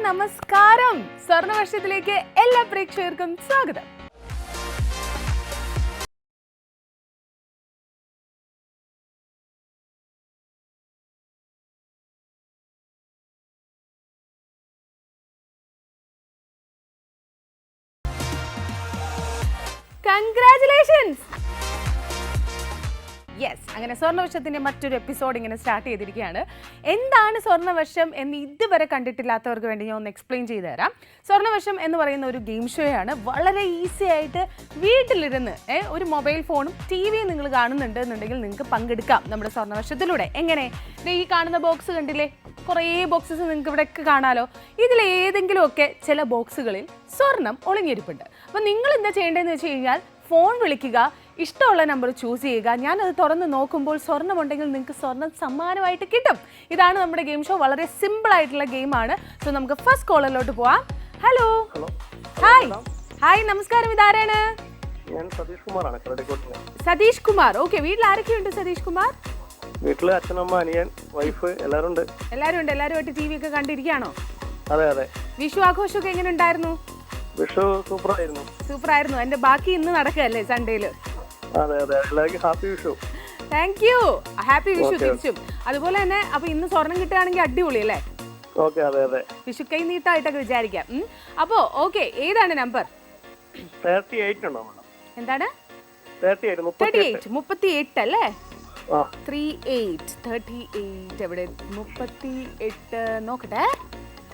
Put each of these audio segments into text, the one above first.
നമസ്കാരം. സ്വർണ്ണവർഷത്തിലേക്ക് എല്ലാ പ്രേക്ഷകർക്കും സ്വാഗതം. കൺഗ്രാറ്റുലേഷൻസ്. യെസ്, അങ്ങനെ സ്വർണ്ണവർഷത്തിൻ്റെ മറ്റൊരു എപ്പിസോഡ് ഇങ്ങനെ സ്റ്റാർട്ട് ചെയ്തിരിക്കുകയാണ്. എന്താണ് സ്വർണ്ണവർഷം എന്ന് ഇതുവരെ കണ്ടിട്ടില്ലാത്തവർക്ക് വേണ്ടി ഞാൻ ഒന്ന് എക്സ്പ്ലെയിൻ ചെയ്തു തരാം. സ്വർണ്ണവർഷം എന്ന് പറയുന്ന ഒരു ഗെയിം ഷോയാണ്. വളരെ ഈസി ആയിട്ട് വീട്ടിലിരുന്ന് ഒരു മൊബൈൽ ഫോണും ടി വിയും നിങ്ങൾ കാണുന്നുണ്ട് എന്നുണ്ടെങ്കിൽ നിങ്ങൾക്ക് പങ്കെടുക്കാം നമ്മുടെ സ്വർണ്ണവർഷത്തിലൂടെ. എങ്ങനെ? ഈ കാണുന്ന ബോക്സ് കണ്ടില്ലേ? കുറേ ബോക്സസ് നിങ്ങൾക്ക് ഇവിടെയൊക്കെ കാണാമല്ലോ. ഇതിലേതെങ്കിലുമൊക്കെ ചില ബോക്സുകളിൽ സ്വർണം ഒളിഞ്ഞിരിപ്പുണ്ട്. അപ്പോൾ നിങ്ങൾ എന്താ ചെയ്യേണ്ടതെന്ന് വെച്ച് കഴിഞ്ഞാൽ ഫോൺ വിളിക്കുക, ഇഷ്ടമുള്ള നമ്പർ ചൂസ് ചെയ്യുക. ഞാനത് തുറന്ന് നോക്കുമ്പോൾ സ്വർണ്ണമുണ്ടെങ്കിൽ നിങ്ങൾക്ക് സ്വർണ്ണം സമ്മാനമായിട്ട് കിട്ടും. ഇതാണ് നമ്മുടെ ഗെയിം ഷോ. വളരെ സിമ്പിൾ ആയിട്ടുള്ള ഗെയിമാണ്. സോ നമുക്ക് ഫസ്റ്റ് കോളറിലോട്ട് പോവാം. ഹലോ. ഹായ്. ഹായ്, നമസ്കാരം. ഇതാരാണ്? ഞാൻ സതീഷ് കുമാറാണ്. സതീഷ് കുമാർ. ഓക്കെ, വീട്ടിൽ ആരൊക്കെയുണ്ട് സതീഷ് കുമാർ? വീട്ടില് അച്ഛനമ്മ, അനിയൻ, വൈഫ് എല്ലാവരും ഉണ്ട്. എല്ലാവരുമായിട്ട് ടി വി ഒക്കെ കണ്ടിരിക്കുകയാണോ? അതെ അതെ. വിഷു ആഘോഷമൊക്കെ എങ്ങനെ ഉണ്ടായിരുന്നു? വിഷു സൂപ്പറായിരുന്നു. എന്റെ ബാക്കി ഇന്ന് നടക്കുകയല്ലേ സൺഡേയില്? അതെ അതെ. എല്ലാവർക്കും happy Vishu. Thank you. Happy Vishu തിരിച്ചും. അതുപോലെ തന്നെ അപ്പൊ ഇന്ന് സ്വർണം കിട്ടുകയാണെങ്കിൽ അടിപൊളി അല്ലേ? ഓക്കെ. അതെ അതെ. വിഷു കൈ നീട്ടായിട്ടൊക്കെ വിചാരിക്കാം. അപ്പോ ഓക്കെ, ഏതാണ് നമ്പർ? 38 ഉണ്ടോ? എന്താണ്? 38 അല്ലേ? 38 എവിടെ? 38 നോക്കട്ടെ.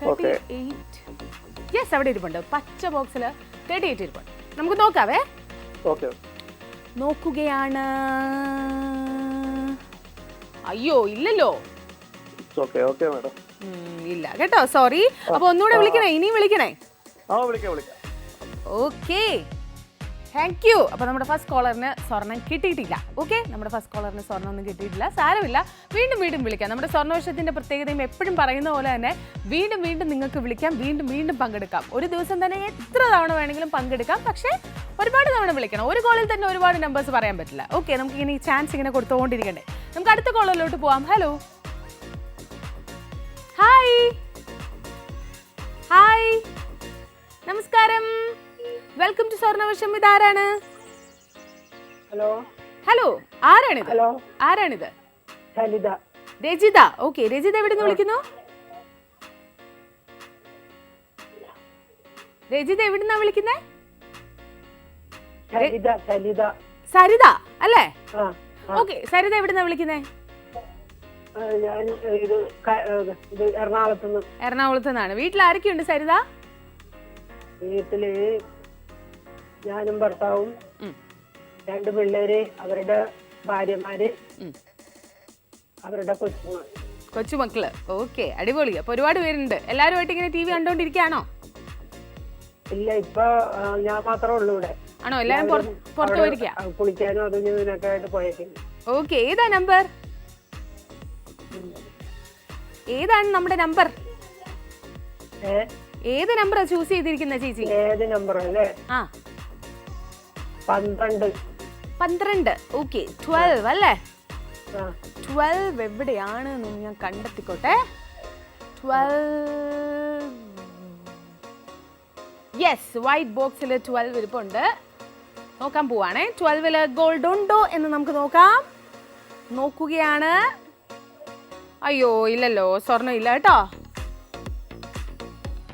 38 യെസ്, അവിടെ ഇരിപ്പുണ്ട്. പച്ച ബോക്സിൽ 38 ഇരിപ്പുണ്ട്. നമുക്ക് നോക്കാവേ. ഓക്കെ. നോക്കുകയാണ്. അയ്യോ, ഇല്ലല്ലോ. Okay madam. ഇല്ല കേട്ടോ, സോറി. അപ്പൊ ഒന്നുകൂടെ വിളിക്കണേ? ഇനിയും വിളിക്കണേ? വിളിക്കാം. Okay, thank U. അപ്പോൾ നമ്മുടെ ഫസ്റ്റ് കോളറിന് സ്വർണം കിട്ടിയിട്ടില്ല. ഓക്കെ, നമ്മുടെ ഫസ്റ്റ് കോളറിന് സ്വർണ്ണം ഒന്നും കിട്ടിയിട്ടില്ല. സാരമില്ല, വീണ്ടും വിളിക്കാം. നമ്മുടെ സ്വർണ്ണവർഷത്തിൻ്റെ പ്രത്യേകതയും എപ്പോഴും പറയുന്ന പോലെ തന്നെ വീണ്ടും നിങ്ങൾക്ക് വിളിക്കാം, വീണ്ടും പങ്കെടുക്കാം. ഒരു ദിവസം തന്നെ എത്ര തവണ വേണമെങ്കിലും പങ്കെടുക്കാം. പക്ഷേ ഒരുപാട് തവണ വിളിക്കണം. ഒരു കോളിൽ തന്നെ ഒരുപാട് നമ്പേഴ്സ് പറയാൻ പറ്റില്ല. ഓക്കെ, നമുക്ക് ഇങ്ങനെ ഈ ചാൻസ് ഇങ്ങനെ കൊടുത്തുകൊണ്ടിരിക്കണ്ടേ. നമുക്ക് അടുത്ത കോളിലോട്ട് പോവാം. ഹലോ. ഹായ്, നമസ്കാരം. Welcome to Swarnavarsham. ഇതാരാണ്? ഹലോ, ആരാണിത്? രജിത. ഓക്കെ, രജിത എവിടെ നിന്ന് വിളിക്കുന്നു? രജിത എവിടുന്നാ വിളിക്കുന്നേ? സരിത അല്ലേ? ഓക്കെ, സരിത എവിടുന്നാ വിളിക്കുന്നേ? എറണാകുളത്ത് നിന്നാണ്. വീട്ടിൽ ആരൊക്കെയുണ്ട് സരിത? വീട്ടില് ഞാനും ഭർത്താവും 2 പിള്ളേര്, അവരുടെ ഭാര്യമാര്, അവരുടെ കൊച്ചുമക്കള്. ഓക്കെ, അടിപൊളി. അപ്പൊ ഒരുപാട് പേരുണ്ട്. എല്ലാവരുമായിട്ട് ഇങ്ങനെ ടി വി കണ്ടോണ്ടിരിക്കുകയാണോ? ഇല്ല, ഇപ്പൊ ഞാൻ മാത്രമേ ഉള്ളൂ ഇവിടെ. ആണോ? എല്ലാരും പുറത്തു പോയിരിക്കുക? കുളിക്കാനും അതും ഇതിനൊക്കെ ആയിട്ട് പോയേക്കുന്നു. ഓക്കെ, ഏതാ നമ്പർ? ഏതാണ് നമ്മുടെ നമ്പർ? ഏത് നമ്പറാ ചൂസ് ചെയ്തിരിക്കുന്ന ചേച്ചി? ഏത് നമ്പർ അല്ലേ? 12. ഓക്കെ, 12 അല്ലേ? 12 എവിടെയാണ് ഞാൻ കണ്ടെത്തിക്കോട്ടെ. 12 യെസ്, വൈറ്റ് ബോക്സിൽ 12 ഇരിപ്പുണ്ട്. നോക്കാൻ പോവാണേ. 12 ഗോൾഡ് ഉണ്ടോ എന്ന് നമുക്ക് നോക്കാം. നോക്കുകയാണ്. അയ്യോ, ഇല്ലല്ലോ, സ്വർണ്ണം ഇല്ല കേട്ടോ.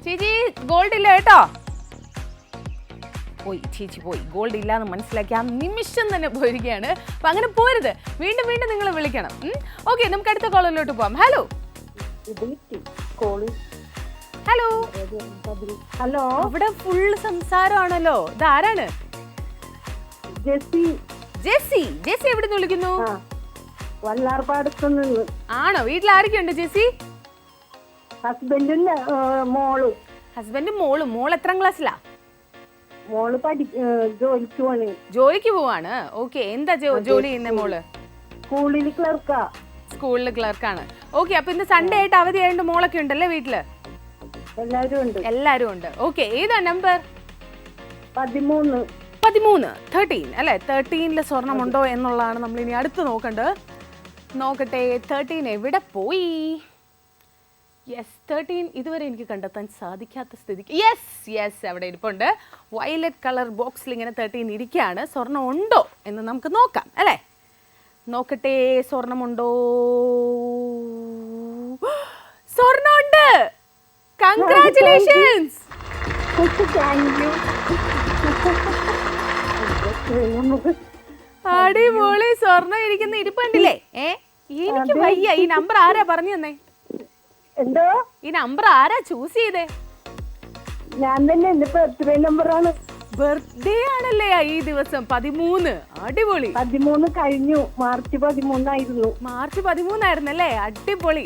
ചേച്ചി, ഗോൾഡ് ഇല്ല കേട്ടോ. ചേച്ചി പോയി. ഗോൾഡ് ഇല്ലാന്ന് മനസ്സിലാക്കി ആ നിമിഷം തന്നെ പോയിരിക്കുകയാണ്. അപ്പൊ അങ്ങനെ പോരുത്. വീണ്ടും നിങ്ങൾ വിളിക്കണം. ഓക്കെ, നമുക്ക് അടുത്ത കോളിലോട്ട് പോവാം. ഹലോ. അവിടെ ഫുൾ സംസാരമാണല്ലോ. ഇത് ആരാണ്? ജെസ്സി എവിടെ നിന്ന് വിളിക്കുന്നു? ആണോ? വീട്ടിൽ ആരൊക്കെയുണ്ട് ജെസ്സി? ഹസ്ബൻഡും മോളും. മോൾ എത്രാം ക്ലാസ്സിലാ? മോള് ജോലിക്ക് പോവാണ്. ഓക്കെ, എന്താ ജോലി ചെയ്യുന്ന മോള്? സ്കൂളിൽ ക്ലർക്കാണ്. ഓക്കെ, അപ്പൊ ഇന്ന് സൺഡേ ആയിട്ട് അവധി ആയതുകൊണ്ട് മോളൊക്കെ ഉണ്ടല്ലേ വീട്ടില്? എല്ലാരും ഉണ്ട്. ഓക്കെ, ഏതാ നമ്പർ? 13. 13 അല്ലെ? 13 സ്വർണ്ണമുണ്ടോ എന്നുള്ളതാണ് നമ്മൾ ഇനി അടുത്ത് നോക്കട്ടെ. 13 എവിടെ പോയി? യെസ് 13 ഇതുവരെ എനിക്ക് കണ്ടെത്താൻ സാധിക്കാത്ത സ്ഥിതിക്ക് യെസ് അവിടെ ഇരിപ്പുണ്ട്. വയലറ്റ് കളർ ബോക്സിൽ ഇങ്ങനെ 13 ഇരിക്കുകയാണ്. സ്വർണ്ണം ഉണ്ടോ എന്ന് നമുക്ക് നോക്കാം അല്ലേ? നോക്കട്ടെ, സ്വർണമുണ്ടോ? സ്വർണ്ണമുണ്ട്. കൺഗ്രാറ്റുലേഷൻസ്. അടിപൊളി. സ്വർണ്ണം ഇരിക്കുന്ന ഇരിപ്പുണ്ടല്ലേ? എനിക്ക് വയ്യ. ഈ നമ്പർ ആരാ പറഞ്ഞു തന്നെ? എന്തോ ഈ നമ്പർ ആരാ ചൂസ് ചെയ്തേ? ഞാൻ തന്നെ. എന്റെ ബർത്ത്ഡേ നമ്പറാണ്. ബർത്ത്ഡേ ആണല്ലേ ഈ ദിവസം 13. അടിപൊളി. 13 കഴിഞ്ഞു. March 13 March 13 ആയിരുന്നല്ലേ? അടിപൊളി.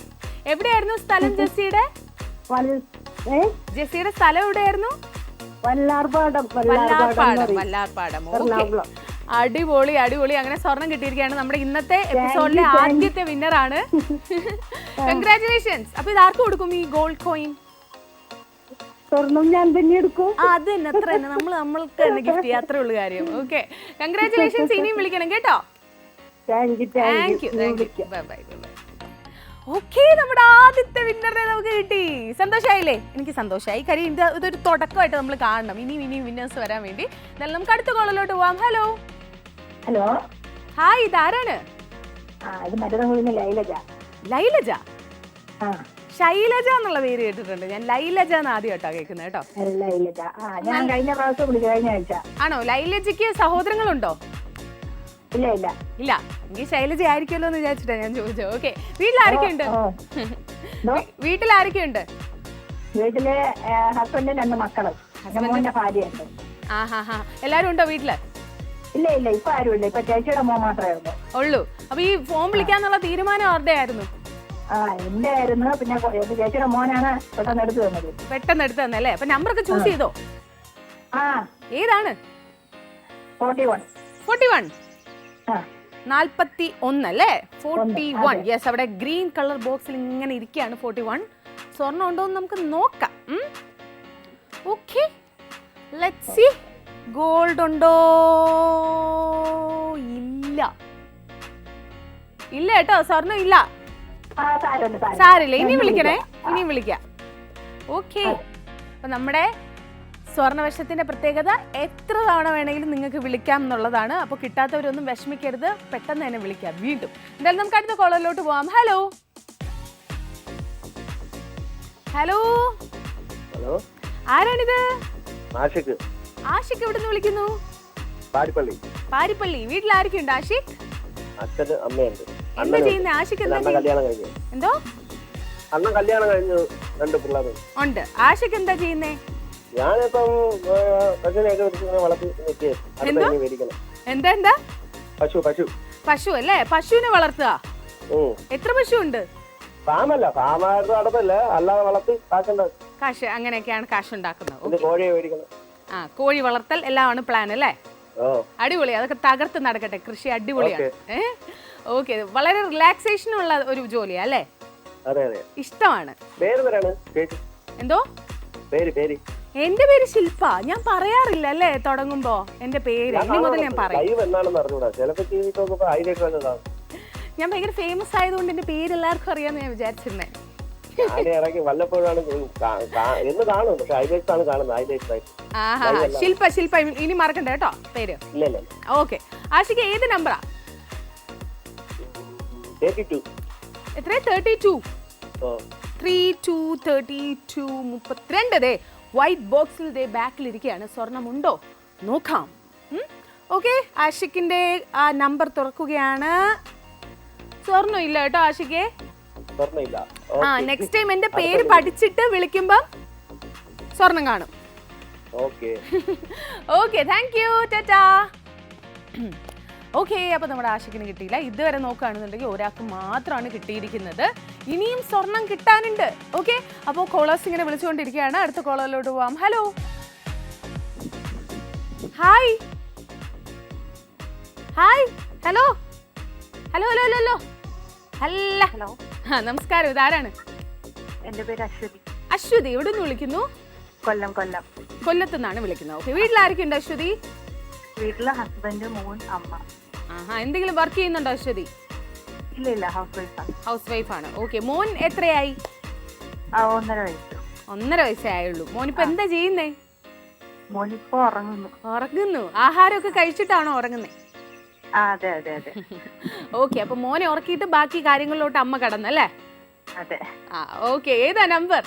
എവിടെയായിരുന്നു സ്ഥലം ജെസ്സിയുടെ? ജെസ്സിയുടെ സ്ഥലം എവിടെയായിരുന്നു? വല്ലാർപാടം. വല്ലാർപാടം. അടിപൊളി അടിപൊളി. അങ്ങനെ സ്വർണം കിട്ടിയിരിക്കുകയാണ്. നമ്മുടെ ഇന്നത്തെ എപ്പിസോഡിലെ ആദ്യത്തെ വിന്നർ ആണ്. കൺഗ്രാറ്റുലേഷൻസ്. അപ്പൊ ഇത് ആർക്ക് കൊടുക്കും ഈ ഗോൾഡ് കോയിൻ? സ്വർണം ഞാൻ തന്നെ എടുക്കും. അത് തന്നെ, അത്ര തന്നെ. നമ്മൾക്ക് തന്നെ ഗിഫ്റ്റ് ചെയ്യാം, അത്രേ ഉള്ളു കാര്യം. Okay, congratulations. ഇനിയും വിളിക്കണം കേട്ടോ. Thank you. Bye bye. Okay, നമ്മുടെ ആദ്യത്തെ വിന്നറിനെ നമുക്ക് കിട്ടി. സന്തോഷമായില്ലേ? എനിക്ക് സന്തോഷമായി. കാര്യം ഇതൊരു തുടക്കമായിട്ട് നമ്മൾ കാണണം. ഇനിയും വിന്നേഴ്സ് വരാൻ വേണ്ടി. എന്നാലും നമുക്ക് അടുത്ത കോളിലോട്ട് പോവാം. ഹലോ. ഹായ്, ഇതാരാണ്? ലൈലജ. ശൈലജ എന്നുള്ള പേര് കേട്ടിട്ടുണ്ട് ഞാൻ. ലൈലജ എന്ന് ആദ്യമായിട്ടാ കേൾക്കുന്നത് കേട്ടോ. ഞാൻ കഴിഞ്ഞ പ്രാവശ്യം വിളിച്ചു, കഴിഞ്ഞ ആഴ്ച. ആണോ? ലൈലജയ്ക്ക് സഹോദരങ്ങളുണ്ടോ? ഇല്ല. എനിക്ക് ശൈലജ ആയിരിക്കുമല്ലോ എന്ന് വിചാരിച്ചിട്ടാ ഞാൻ ചോദിച്ചത്. ഓക്കെ, വീട്ടിലാരൊക്കെയുണ്ട്? വീട്ടിലാരൊക്കെയുണ്ട്? വീട്ടില് ഹസ്ബൻഡും 2 മക്കളും, മോന്റെ ഭാര്യയുണ്ട്. എല്ലാരും ഉണ്ടോ വീട്ടില്? ഇല്ല, ഇപ്പൊ ആരുമില്ല. ഇപ്പൊ ചേച്ചിയുടെ മോൻ മാത്രമേ ഉള്ളൂ. അപ്പൊ ഈ ഫോൺ വിളിക്കാന്നുള്ള തീരുമാനം ആരുടെ ആയിരുന്നു? എന്റെ ആയിരുന്നു. പിന്നെ ചേച്ചിയുടെ മോനാണ് പെട്ടെന്ന് എടുത്തു തന്നല്ലേ? അപ്പൊ നമ്പറൊക്കെ ചൂസ് ചെയ്തോ? ഏതാണ്? 41 41 അല്ലേ? 41. യെസ്, അവിടെ ഗ്രീൻ കളർ ബോക്സിൽ ഇങ്ങനെ ഇരിക്കുകയാണ് 41. സ്വർണ്ണം ഉണ്ടോ എന്ന് നമുക്ക് നോക്കാം. Okay, let's see. ഗോൾഡ് ഉണ്ടോ? ഇല്ല കേട്ടോ, സ്വർണ്ണം ഇല്ല. സാരില്ല, ഇനി വിളിക്കാം. ഓക്കെ, അപ്പൊ നമ്മുടെ സ്വർണ്ണവർഷത്തിന്റെ പ്രത്യേകത എത്ര തവണ വേണമെങ്കിലും നിങ്ങൾക്ക് വിളിക്കാം എന്നുള്ളതാണ്. അപ്പോൾ കിട്ടാത്തവരൊന്നും വിഷമിക്കരുത്, പെട്ടെന്ന് തന്നെ വിളിക്കാം വീണ്ടും. എന്തായാലും നമുക്ക് അടുത്ത കോളറിലോട്ട് പോവാം. ഹലോ. ആരാണിത്? ആഷിഖ്. എവിടുന്ന് വിളിക്കുന്നു? പാരിപ്പള്ളി. വീട്ടിൽ ആരൊക്കെയുണ്ട് ആഷിഖ്? അച്ഛന് അമ്മയുണ്ട്. എന്താ ചെയ്യുന്നത് ആഷിഖ്? എന്തോ? അണ്ണൻ കല്യാണം കഴിഞ്ഞു, 2 പിള്ളേർ ഉണ്ട്. ആഷിഖ് എന്താ ചെയ്യുന്നേ? ഞാനിപ്പം വളർത്തി എന്താ പശു അല്ലേ? പശുവിനെ വളർത്തുക. എത്ര പശു ഉണ്ട്? അല്ലാതെ വളർത്തി കാശ്, അങ്ങനെയൊക്കെയാണ് കാശ് ഉണ്ടാക്കുന്നത്. കോഴിയെ മേടിക്കണം. കോഴി വളർത്തൽ എല്ലാമാണ് പ്ലാൻ അല്ലേ? അടിപൊളി. അതൊക്കെ തകർത്ത് നടക്കട്ടെ. കൃഷി അടിപൊളിയാണ്. ഓക്കെ, വളരെ റിലാക്സേഷൻ ഉള്ള ഒരു ജോലിയാ അല്ലേ? ഇഷ്ടമാണ്. എന്തോ? എന്റെ പേര് ശില്പ. ഞാൻ പറയാറില്ല അല്ലേ തുടങ്ങുമ്പോ എന്റെ പേര്. ഇനി മുതൽ ഞാൻ പറയും. ഞാൻ ഭയങ്കര ഫേമസ് ആയതുകൊണ്ട് എന്റെ പേര് എല്ലാവർക്കും അറിയാന്ന് ഞാൻ വിചാരിച്ചിരുന്നേ. ശില്പ. ഇനി മറക്കണ്ട കേട്ടോ പേര്. ഓക്കെ, ആഷിക്ക് ഏത് നമ്പറാ? എത്ര? 32. 32 32. വൈറ്റ് ബോക്സിൽ ബാക്കിൽ ഇരിക്കുകയാണ്. സ്വർണമുണ്ടോ നോക്കാം. ഓക്കെ, ആഷിക്കിന്റെ ആ നമ്പർ തുറക്കുകയാണ്. സ്വർണ്ണം ഇല്ല കേട്ടോ ആഷിക്കേ. നെക്സ്റ്റ് ടൈം എന്റെ പേര് പഠിച്ചിട്ട് വിളിക്കുമ്പോ സ്വർണം കാണും. Okay, thank U, Tata. Okay, അപ്പൊ നമ്മുടെ ആഷിക്കിന് കിട്ടിയില്ല. ഇതുവരെ നോക്കുകയാണെന്നുണ്ടെങ്കിൽ ഒരാൾക്ക് മാത്രമാണ് കിട്ടിയിരിക്കുന്നത്. ഇനിയും സ്വർണം കിട്ടാനുണ്ട്. ഓക്കെ, അപ്പോൾ കോളേഴ്സ് ഇങ്ങനെ വിളിച്ചുകൊണ്ടിരിക്കുകയാണ്. അടുത്ത കോളറിലോട്ട് പോവാം. ഹലോ. ഹായ്. ഹലോ. നമസ്കാരം. ഇതാരാണ്? എന്റെ പേര് അശ്വതി. എവിടെ നിന്ന് വിളിക്കുന്നു? കൊല്ലത്ത് നിന്നാണ് വിളിക്കുന്നത്. ഓക്കെ, വീട്ടിലാരൊക്കെയുണ്ട് അശ്വതി? വീട്ടില് ഹസ്ബൻഡ്, മോൻ, അമ്മ. എന്തെങ്കിലും വർക്ക് ചെയ്യുന്നുണ്ടോ അശ്വതി? ഇല്ല, ഹൗസ് വൈഫ് ആണ്. ഓക്കെ, മോൻ എത്രയായി? 1.5 വയസ്സ്. 1.5 വയസ്സേ ആയുള്ളൂ. മോനിപ്പോ എന്താ ചെയ്യുന്നേ? മോനിപ്പോ ഉറങ്ങുന്നു. ഉറങ്ങുന്നു. ആഹാരമൊക്കെ കഴിച്ചിട്ടാണോ ഉറങ്ങുന്നേ? അതെ അതെ അതെ. ഓക്കെ, അപ്പൊ മോനെ ഉറക്കിയിട്ട് ബാക്കി കാര്യങ്ങളിലോട്ട് അമ്മ കടന്നല്ലേ? അതെ. ഓക്കെ, ഏതാ നമ്പർ?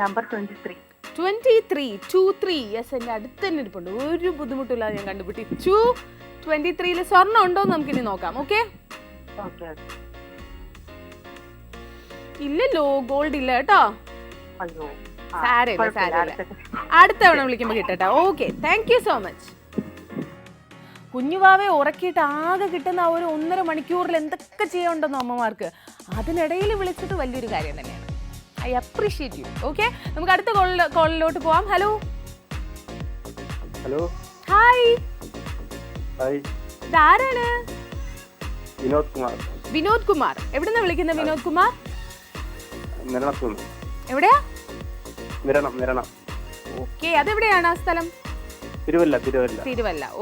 നമ്പർ 23. 23. യെസ്, എന്റെ അടുത്ത് തന്നെ ഇരിപ്പുണ്ട്. ഒരു ബുദ്ധിമുട്ടില്ലാതെ ഞാൻ കണ്ടുപിടിച്ചു. 23 സ്വർണ്ണം ഉണ്ടോ എന്ന് നമുക്കിനി നോക്കാം. ഓക്കെ, ഇല്ലല്ലോ, ഗോൾഡ് ഇല്ല കേട്ടോ. അയ്യോ, സാരമില്ല. അടുത്ത തവണ വിളിക്കുമ്പോ കിട്ടട്ടെ. Okay, thank you so much. കുഞ്ഞുവാവെ ഉറക്കിയിട്ട് ആകെ കിട്ടുന്ന ആ ഒരു 1.5 മണിക്കൂറിൽ എന്തൊക്കെ ചെയ്യാനുണ്ടെന്നോ അമ്മമാർക്ക്. അതിനിടയിൽ വിളിച്ചിട്ട് വലിയൊരു കാര്യം തന്നെയാണ്. I appreciate you. ഓക്കെ, നമുക്ക് അടുത്ത കോളിലോട്ട് പോവാം. ഹലോ. ഹലോ. ഹായ്. ഹായ്. ഇതാരാണ്? വിനോദ് കുമാർ. വിനോദ് കുമാർ. എവിടുന്നാ വിളിക്കുന്നത് വിനോദ് കുമാർ? നിരണത്തുനിന്ന്. എവിടെയാ? നിരണം. ഓക്കെ, അതെവിടെയാണ് ആ സ്ഥലം? തിരുവല്ല.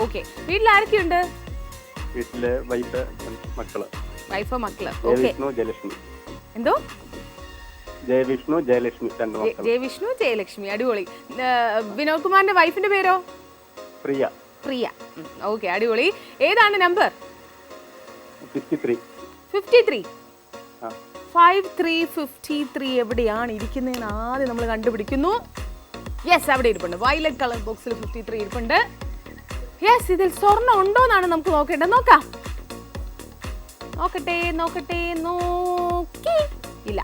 ഓക്കെ, വീട്ടിൽ ആരൊക്കെയുണ്ട്? വീട്ടില് വൈഫ്, മക്കള്. ഓക്കെ. ജയലക്ഷ്മി. എന്തോ? ജയവിഷ്ണു, ജയലക്ഷ്മി, 2 മക്കൾ. ജയവിഷ്ണു, ജയലക്ഷ്മി. അടിപൊളി. വിനോദ് കുമാറിന്റെ വൈഫിന്റെ പേരോ? പ്രിയ. ഓക്കെ, അടിപൊളി. ഏതാണ് നമ്പർ? 53. 53 എവിടെയാണ് ഇരിക്കുന്നതെന്ന് ആദ്യം നമ്മൾ കണ്ടുപിടിക്കുന്നു. യെസ്, അവിടെ ഇരിപ്പുണ്ട്. വയലറ്റ് കളർ ബോക്സിൽ 53 ഇരിപ്പുണ്ട്. യെസ്, ഇതിൽ സ്വർണ്ണം ഉണ്ടോ എന്നാണ് നമുക്ക് നോക്കേണ്ടത്. നോക്കാം. നോക്കട്ടെ. നോക്കി. ഇല്ല,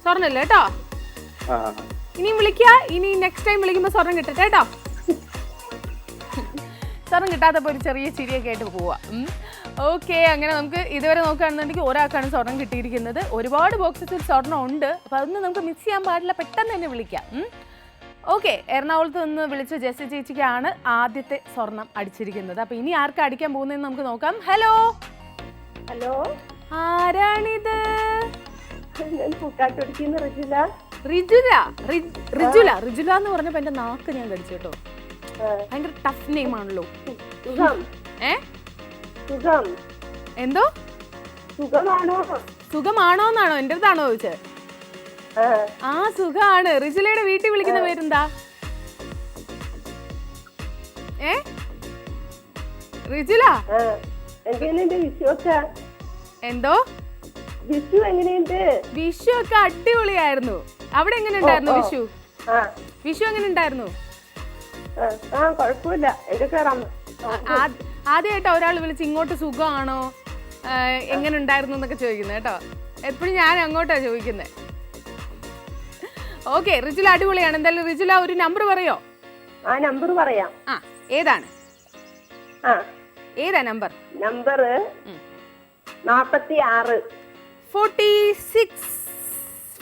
സ്വർണ്ണം ഇല്ല കേട്ടോ. ഇനിയും വിളിക്കുക. ഇനി നെക്സ്റ്റ് ടൈം വിളിക്കുമ്പോൾ സ്വർണ്ണം കിട്ടട്ടെ കേട്ടോ. സ്വർണ്ണം കിട്ടാത്തപ്പോൾ ഒരു ചെറിയ ചിരിയൊക്കെ ആയിട്ട് പോവാം. ഓക്കെ, അങ്ങനെ നമുക്ക് ഇതുവരെ നോക്കുകയാണെന്നുണ്ടെങ്കിൽ ഒരാൾക്കാണ് സ്വർണ്ണം കിട്ടിയിരിക്കുന്നത്. ഒരുപാട് ബോക്സസിൽ സ്വർണ്ണം ഉണ്ട്. അപ്പോൾ അതൊന്നും നമുക്ക് മിസ് ചെയ്യാൻ പാടില്ല. പെട്ടെന്ന് തന്നെ വിളിക്കാം. ഓക്കെ, എറണാകുളത്ത് നിന്ന് വിളിച്ച ജെസ്സി ചേച്ചിക്കാണ് ആദ്യത്തെ സ്വർണം അടിച്ചിരിക്കുന്നത്. അപ്പോൾ ഇനി ആർക്കാ അടിക്കാൻ പോകുന്നതെന്ന് നമുക്ക് നോക്കാം. ഹലോ. ആരാണിത്? റിജുല എന്ന് പറഞ്ഞപ്പോ എന്റെ നാക്ക് ഞാൻ കടിച്ചു കേട്ടോ. ഭയങ്കര ടഫ് നെയിം ആണല്ലോ. എന്തോ? സുഖമാണോ എന്നാണോ എന്റെ അടുത്താണോ ചോദിച്ചത്? ആ, സുഖാണ്. റിജുലയുടെ വീട്ടിൽ വിളിക്കുന്ന പേരെന്താ? റിജുല. എന്തോ? വിഷു ഒക്കെ അടിപൊളിയായിരുന്നു. അവിടെ എങ്ങനെ ഉണ്ടായിരുന്നു വിഷു? എങ്ങനെ ഉണ്ടായിരുന്നു? ആദ്യമായിട്ടാ ഒരാൾ വിളിച്ച് ഇങ്ങോട്ട് സുഖമാണോ, എങ്ങനെ ഉണ്ടായിരുന്നു എന്നൊക്കെ ചോദിക്കുന്നത് കേട്ടോ. എപ്പോഴും ഞാൻ അങ്ങോട്ടാ ചോദിക്കുന്നത്. ഓക്കെ, റിജുല അടിപൊളിയാണ്. എന്തായാലും റിജുല ഒരു നമ്പർ പറയോ? നമ്പർ പറയാം. ഏതാണ് നമ്പർ? 46.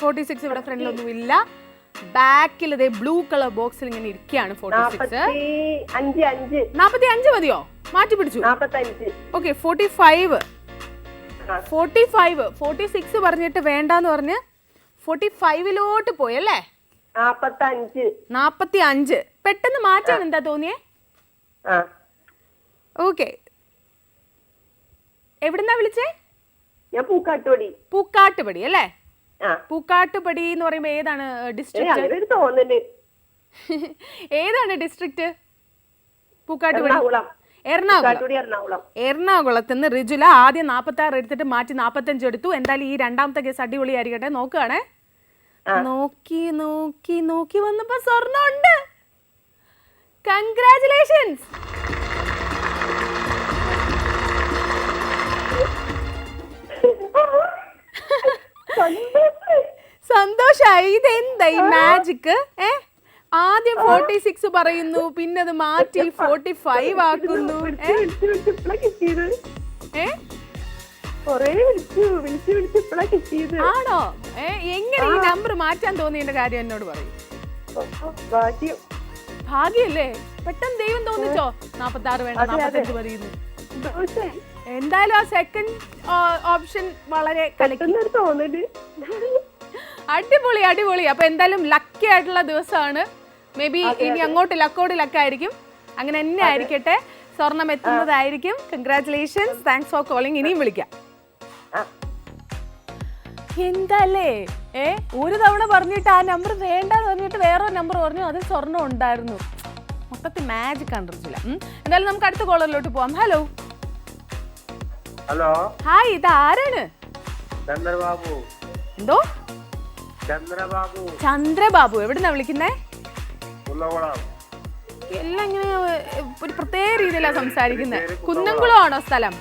46 ഇവിടെ ഫ്രണ്ടിലൊന്നും ഇല്ല. ബാക്കിൽ ഇതേ ബ്ലൂ കളർ ബോക്സിൽ ഇങ്ങനെ ഇരിക്കുകയാണ്. 45 മതിയോ? മാറ്റി പിടിച്ചു. ഓക്കെ, 46 പറഞ്ഞിട്ട് വേണ്ടെന്ന് പറഞ്ഞ് 45 പോയല്ലേ? 45. പെട്ടെന്ന് മാറ്റാൻ എന്താ തോന്നിയേ? ഓക്കെ, എവിടുന്നാ വിളിച്ചേ? ഞാൻ പൂക്കാട്ടുപടി അല്ലേ? പൂക്കാട്ടുപടി എന്ന് പറയുമ്പോ ഏതാണ് ഡിസ്ട്രിക്ട്? ഏതാണ് ഡിസ്ട്രിക്ട്? പൂക്കാട്ടുപടി, എറണാകുളത്ത് നിന്ന് റിജുല ആദ്യം 46 എടുത്തിട്ട് മാറ്റി 45 എടുത്തു. എന്തായാലും ഈ രണ്ടാമത്തെ കേസ് അടിപൊളിയായിരിക്കട്ടെ. നോക്കുകയാണേ. നോക്കി വന്നപ്പോ സ്വർണ്ണം ഉണ്ട്. കൺഗ്രാറ്റുലേഷൻസ്. സന്തോഷായി. ഇതെന്താ ഈ മാജിക്? ആദ്യം 46 പറയുന്നു, പിന്നെ അത് മാറ്റി 45 ആക്കുന്നു. ആണോ? എങ്ങനെ ഈ നമ്പർ മാറ്റാൻ തോന്നിയതിന്റെ കാര്യം എന്നോട് പറയും. ഭാഗ്യല്ലേ? പെട്ടെന്ന് ദൈവം തോന്നിച്ചോ 46 വേണ്ട 45 മതിയെന്ന്? എന്തായാലും ആ സെക്കൻഡ് ഓപ്ഷൻ വളരെ അടിപൊളി. അപ്പൊ എന്തായാലും ലക്കി ആയിട്ടുള്ള ദിവസമാണ്. മേ ബി ഇനി അങ്ങോട്ട് ലക്കോട് ലക്കായിരിക്കും. അങ്ങനെ തന്നെ ആയിരിക്കട്ടെ. സ്വർണം എത്തുന്നതായിരിക്കും. കൺഗ്രാറ്റുലേഷൻസ്. Thanks for calling. ഇനിയും വിളിക്കാം. എന്താല്ലേ ഒരു തവണ പറഞ്ഞിട്ട് ആ നമ്പർ വേണ്ടെന്ന് പറഞ്ഞിട്ട് വേറൊരു നമ്പർ പറഞ്ഞു, അതിൽ സ്വർണ്ണം ഉണ്ടായിരുന്നു. മൊത്തത്തിൽ മാജിക് കണ്ടിട്ടില്ല. എന്തായാലും നമുക്ക് അടുത്ത കോളറിലോട്ട് പോവാം. ഹലോ ഹലോ, ഹായ്, ഇത് ആരാണ്? ചന്ദ്രബാബു. എന്തോ? ചന്ദ്രബാബു. ചന്ദ്രബാബു. എവിടുന്നാ വിളിക്കുന്നേ? കുന്നംകുളം. എല്ലാം ഇങ്ങനെ ഒരു പ്രത്യേക രീതിയിലാണ് സംസാരിക്കുന്നത്. കുന്നംകുളം ആണോ സ്ഥലം?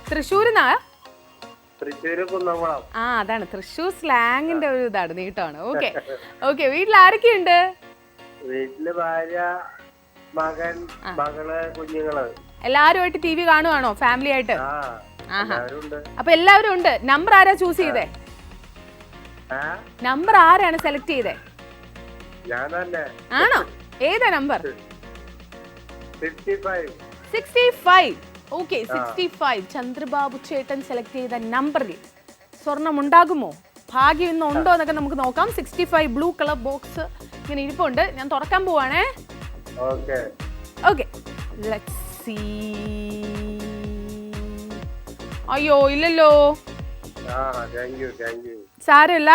തൃശ്ശൂരിന്നാ? തൃശ്ശൂര് കുന്നംകുളം. ആ, അതാണ് തൃശ്ശൂർ സ്ലാങ്ങിന്റെ ഒരു ഇതാണ്, നീട്ടമാണ്. Okay okay. വീട്ടിൽ ആരൊക്കെയുണ്ട്? വീട്ടില് ഭാര്യ, മകൻ, മകള്, കുഞ്ഞുങ്ങള്. എല്ലാരുമായിട്ട് ടി വി കാണുവാണോ ഫാമിലി ആയിട്ട്? ആഹാ, ഉണ്ട്. അപ്പൊ എല്ലാവരും ഉണ്ട്. നമ്പർ ആരാ ചൂസ് ചെയ്തേ? നമ്പർ ആരാണ് സെലക്ട് ചെയ്തേ? ഞാൻ തന്നെ. ആണോ? ഏതാ നമ്പർ? 65. 65. ഓക്കെ, 65. ചന്ദ്രബാബു ചേട്ടൻ സെലക്ട് ചെയ്ത നമ്പറിൽ സ്വർണം ഉണ്ടാകുമോ? ഭാഗ്യം ഇന്ന് ഉണ്ടോ എന്നൊക്കെ നമുക്ക് നോക്കാം. 65 ബ്ലൂ കളർ ബോക്സ് ഇങ്ങനെ ഇരിപ്പുണ്ട്. ഞാൻ തുറക്കാൻ പോവാണേ. Okay, let's see. അയ്യോ, ഇല്ലല്ലോ. സാരമില്ല,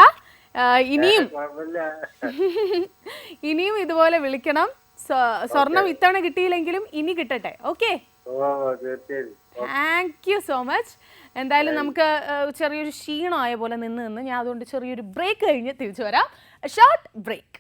ഇനിയും ഇതുപോലെ വിളിക്കണം. സ്വർണം ഇത്തവണ കിട്ടിയില്ലെങ്കിലും ഇനി കിട്ടട്ടെ. Okay, thank you so much. എന്തായാലും നമുക്ക് ചെറിയൊരു ക്ഷീണമായ പോലെ നിന്ന് ഞാൻ അതുകൊണ്ട് ചെറിയൊരു ബ്രേക്ക് കഴിഞ്ഞ് തിരിച്ചു വരാം. Short break.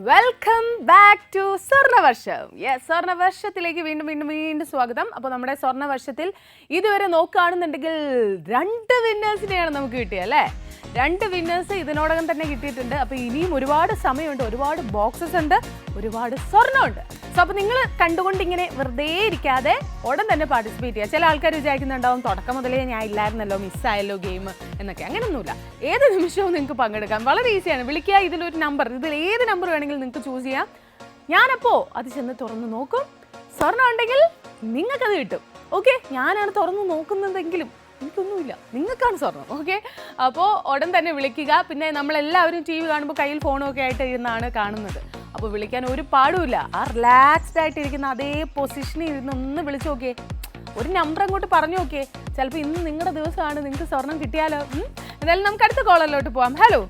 Welcome back to Swarnavarsham. Yes, സ്വർണ്ണവർഷത്തിലേക്ക് വീണ്ടും വീണ്ടും വീണ്ടും സ്വാഗതം. അപ്പോൾ നമ്മുടെ സ്വർണ്ണവർഷത്തിൽ ഇതുവരെ നോക്കുകയാണെന്നുണ്ടെങ്കിൽ 2 വിന്നേഴ്സിനെയാണ് നമുക്ക് കിട്ടിയത് അല്ലേ? 2 വിന്നേഴ്സ് ഇതിനോടകം തന്നെ കിട്ടിയിട്ടുണ്ട്. അപ്പോൾ ഇനിയും ഒരുപാട് സമയമുണ്ട്, ഒരുപാട് ബോക്സസ് ഉണ്ട്, ഒരുപാട് സ്വർണ്ണമുണ്ട്. സോ അപ്പോൾ നിങ്ങൾ കണ്ടുകൊണ്ട് ഇങ്ങനെ വെറുതെ ഇരിക്കാതെ ഉടൻ തന്നെ പാർട്ടിസിപ്പേറ്റ് ചെയ്യുക. ചില ആൾക്കാർ വിചാരിക്കുന്നുണ്ടാവും തുടക്കം മുതലേ ഞാൻ ഇല്ലായിരുന്നല്ലോ, മിസ്സായല്ലോ ഗെയിം എന്നൊക്കെ. അങ്ങനെയൊന്നുമില്ല, ഏത് നിമിഷവും നിങ്ങൾക്ക് പങ്കെടുക്കാം. വളരെ ഈസിയാണ്. വിളിക്കുക, ഇതിലൊരു നമ്പർ, ഇതിൽ ഏത് നമ്പർ വേണമെങ്കിലും നിങ്ങൾക്ക് ചൂസ് ചെയ്യാം. ഞാനപ്പോൾ അത് ചെന്ന് തുറന്ന് നോക്കും. സ്വർണ്ണം ഉണ്ടെങ്കിൽ നിങ്ങൾക്കത് കിട്ടും. ഓക്കെ, ഞാനാണ് തുറന്ന് നോക്കുന്നതെങ്കിലും എനിക്കൊന്നുമില്ല, നിങ്ങൾക്കാണ് സ്വർണ്ണം. ഓക്കെ, അപ്പോൾ ഉടൻ തന്നെ വിളിക്കുക. പിന്നെ നമ്മളെല്ലാവരും ടി വി കാണുമ്പോൾ കയ്യിൽ ഫോണൊക്കെ ആയിട്ട് ഇരുന്നാണ് കാണുന്നത്. അപ്പോൾ വിളിക്കാൻ ഒരു പാടുമില്ല. ആ റിലാക്സ്ഡ് ആയിട്ടിരിക്കുന്ന അതേ പൊസിഷനിൽ ഇരുന്ന് ഒന്ന് വിളിച്ചു നോക്കിയേ. ഒരു നമ്പർ അങ്ങോട്ട് പറഞ്ഞു നോക്കിയേ. ചിലപ്പോൾ ഇന്ന് നിങ്ങളുടെ ദിവസമാണ്, നിങ്ങൾക്ക് സ്വർണം കിട്ടിയാലോ. എന്തായാലും നമുക്ക് അടുത്ത കോളറിലോട്ട് പോവാം. Hello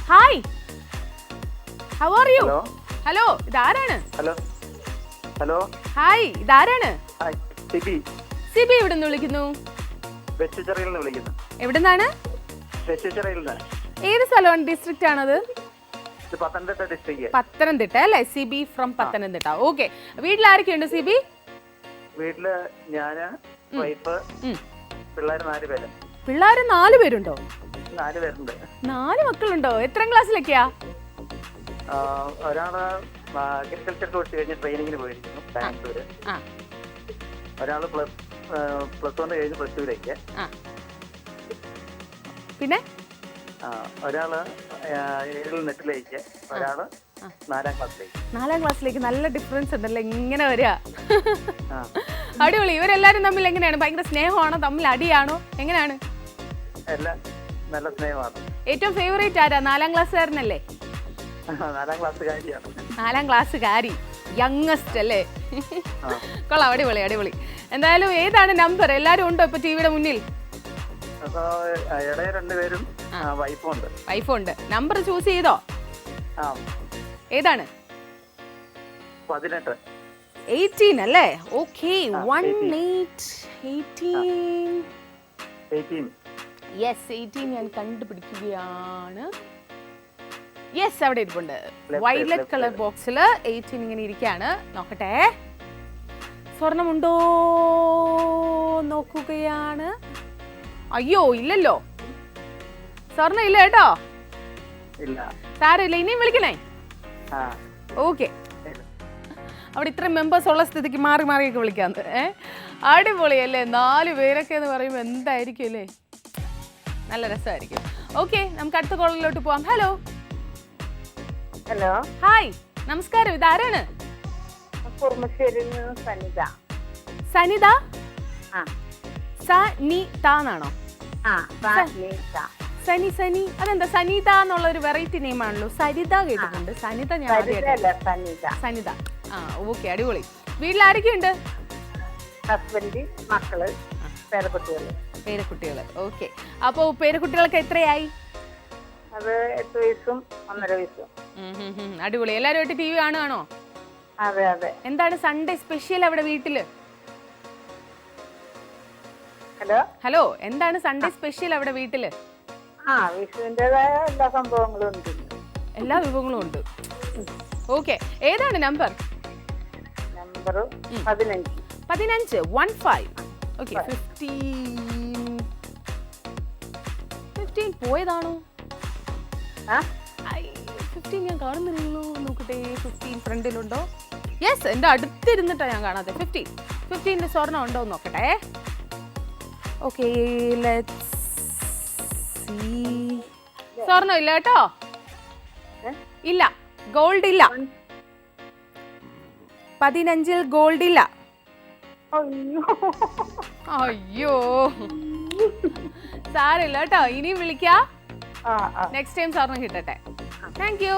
hi, how are you? Hello, ഇതാരാണ്? ഹലോ ഹായ്, ഇതാരാണ്? സിബി. സിബി എവിടെ നിന്ന് വിളിക്കുന്നു? വിളിക്കുന്നു. എവിടുന്നാണ്? ഏത് സ്ഥലമാണ്, ഡിസ്ട്രിക്റ്റ് ആണത്? പത്തനംതിട്ട ഡിസ്ട്രിക്ട്. പത്തനംതിട്ട അല്ലേ? സിബി ഫ്രം പത്തനംതിട്ട. ഓക്കെ, വീട്ടിൽ ആരൊക്കെയുണ്ട് സിബി? വീട്ടില് ഞാന്, വൈഫ്, പിള്ളേര് 4 പേര്. പിള്ളേര് 4 പേരുണ്ടോ? 4 പേരുണ്ട്. 4 മക്കളുണ്ടോ? എത്രാം ക്ലാസ്സിലൊക്കെയാ? ഒരാള് അഗ്രികൾച്ചർ കോഴ്സ് കഴിഞ്ഞ് ട്രെയിനിങ്ങിന് പോയിരിക്കുന്നു ബാംഗ്ലൂര്. ഒരാള് പ്ലസ് 1 കഴിഞ്ഞ് +2ലേക്ക്. പിന്നെ ഒരാള് 7ൽ നെറ്റിലേക്ക്, ഒരാള് 4ാം ക്ലാസ്സിലേക്ക്. 4ാം ക്ലാസ്സിലേക്ക്. നല്ല ഡിഫറൻസ് ഉണ്ടല്ലോ ഇങ്ങനെ വരിക. അടിപൊളി. ഇവരെല്ലാരും തമ്മിൽ എങ്ങനെയാണ്? ഭയങ്കര സ്നേഹമാണോ, തമ്മിൽ അടിയാണോ, എങ്ങനെയാണ്? എല്ലാം നല്ല സ്നേഹമാണ്. ഏറ്റവും ഫേവറേറ്റ് ആരാ? 4ാം ക്ലാസ്സുകാരനല്ലേ? 4ാം ക്ലാസ്സുകാരിയാണ്. 4ാം ക്ലാസ്സുകാരി, യങ്ങസ്റ്റ് അല്ലേ? കൊള്ളാം, അടിപൊളി അടിപൊളി. എന്തായാലും ഏതാണ് നമ്പർ? എല്ലാരും ഉണ്ടോ ഇപ്പൊ ടിവിയുടെ മുന്നിൽ? ഇടയ 2 പേരും വൈഫുണ്ട്. വൈഫുണ്ട്. നമ്പർ ചൂസ് ചെയ്തോ? ഏതാണ്? 18. 18 അല്ലേ? ഓക്കെ, 18. യെസ്, 18 ഞാൻ കണ്ടുപിടിക്കുകയാണ്. യെസ്, അവിടെ ഇരിപ്പുണ്ട്. വയലറ്റ് കളർ ബോക്സിൽ 18 ഇങ്ങനെ ഇരിക്കുകയാണ്. നോക്കട്ടെ, സ്വർണമുണ്ടോ നോക്കുകയാണ്. അയ്യോ, ഇല്ലല്ലോ, സ്വർണ്ണം ഇല്ല കേട്ടോ. സാരമില്ല, ഇനിയും വിളിക്കണേ. ഓക്കെ, അവിടെ ഇത്രയും മെമ്പേഴ്സ് ഉള്ള സ്ഥിതിക്ക് മാറി മാറിയൊക്കെ വിളിക്കാന്ന്. അടിപൊളിയല്ലേ? 4 പേരൊക്കെ എന്ന് പറയുമ്പോൾ എന്തായിരിക്കും അല്ലേ? നല്ല രസമായിരിക്കും. ഓക്കെ, നമുക്ക് അടുത്ത കോളിലോട്ട് പോവാം. ഹലോ ഹായ്, നമസ്കാരം. ഇതാരാണ്? സനിത. സനിത? സനിത എന്നാണോ? സനി സനി അതെന്താ സനിത എന്നുള്ള ഒരു വെറൈറ്റി നെയിം ആണല്ലോ. സരിത കേട്ടിട്ടുണ്ട്, സനിത ഞാൻ ആദ്യമായിട്ട്. സനിത. ആ ഓക്കെ, അടിപൊളി. വീട്ടിൽ ആരൊക്കെയുണ്ട്? ഹസ്ബൻഡ്, മക്കള്, പേരക്കുട്ടികള്. പേരക്കുട്ടികൾ. ഓക്കെ, അപ്പോൾ പേരക്കുട്ടികളൊക്കെ എത്രയായി? അത് 8 വയസ്സും 1.5 വയസ്സും. അടിപൊളി. എല്ലാവരുമായിട്ട് ടി വി കാണുകയാണോ? അതെ അതെ. എന്താണ് സൺഡേ സ്പെഷ്യൽ അവിടെ വീട്ടില്? ഹലോ, എന്താണ് സൺഡേ സ്പെഷ്യൽ അവിടെ വീട്ടില്? വിഷുവിൻ്റെതായ എല്ലാ സംഭവങ്ങളും ഉണ്ട്. എല്ലാ വിഭവങ്ങളും ഉണ്ട്. ഓക്കെ, ഏതാണ് നമ്പർ? നമ്പർ 15. 15. 15. ഓക്കെ, 15 പോയതാണോ? 15 ഞാൻ കാണുന്നില്ലല്ലോ. നോക്കട്ടെ, 15 ഫ്രണ്ടിലുണ്ടോ? യെസ്, എൻ്റെ അടുത്തിരുന്നിട്ടാ ഞാൻ കാണാതെ. 15 സ്വർണ്ണം ഉണ്ടോ എന്ന് നോക്കട്ടെ. Okay, let's see. സ്വർണ്ണം ഇല്ല കേട്ടോ, ഇല്ല. ഗോൾഡ് ഇല്ല. 15 ഗോൾഡ് ഇല്ല. അയ്യോ, സാരില്ല കേട്ടോ, ഇനിയും വിളിക്കാ. നെക്സ്റ്റ് ടൈം സ്വർണ്ണം കിട്ടട്ടെ. Thank you.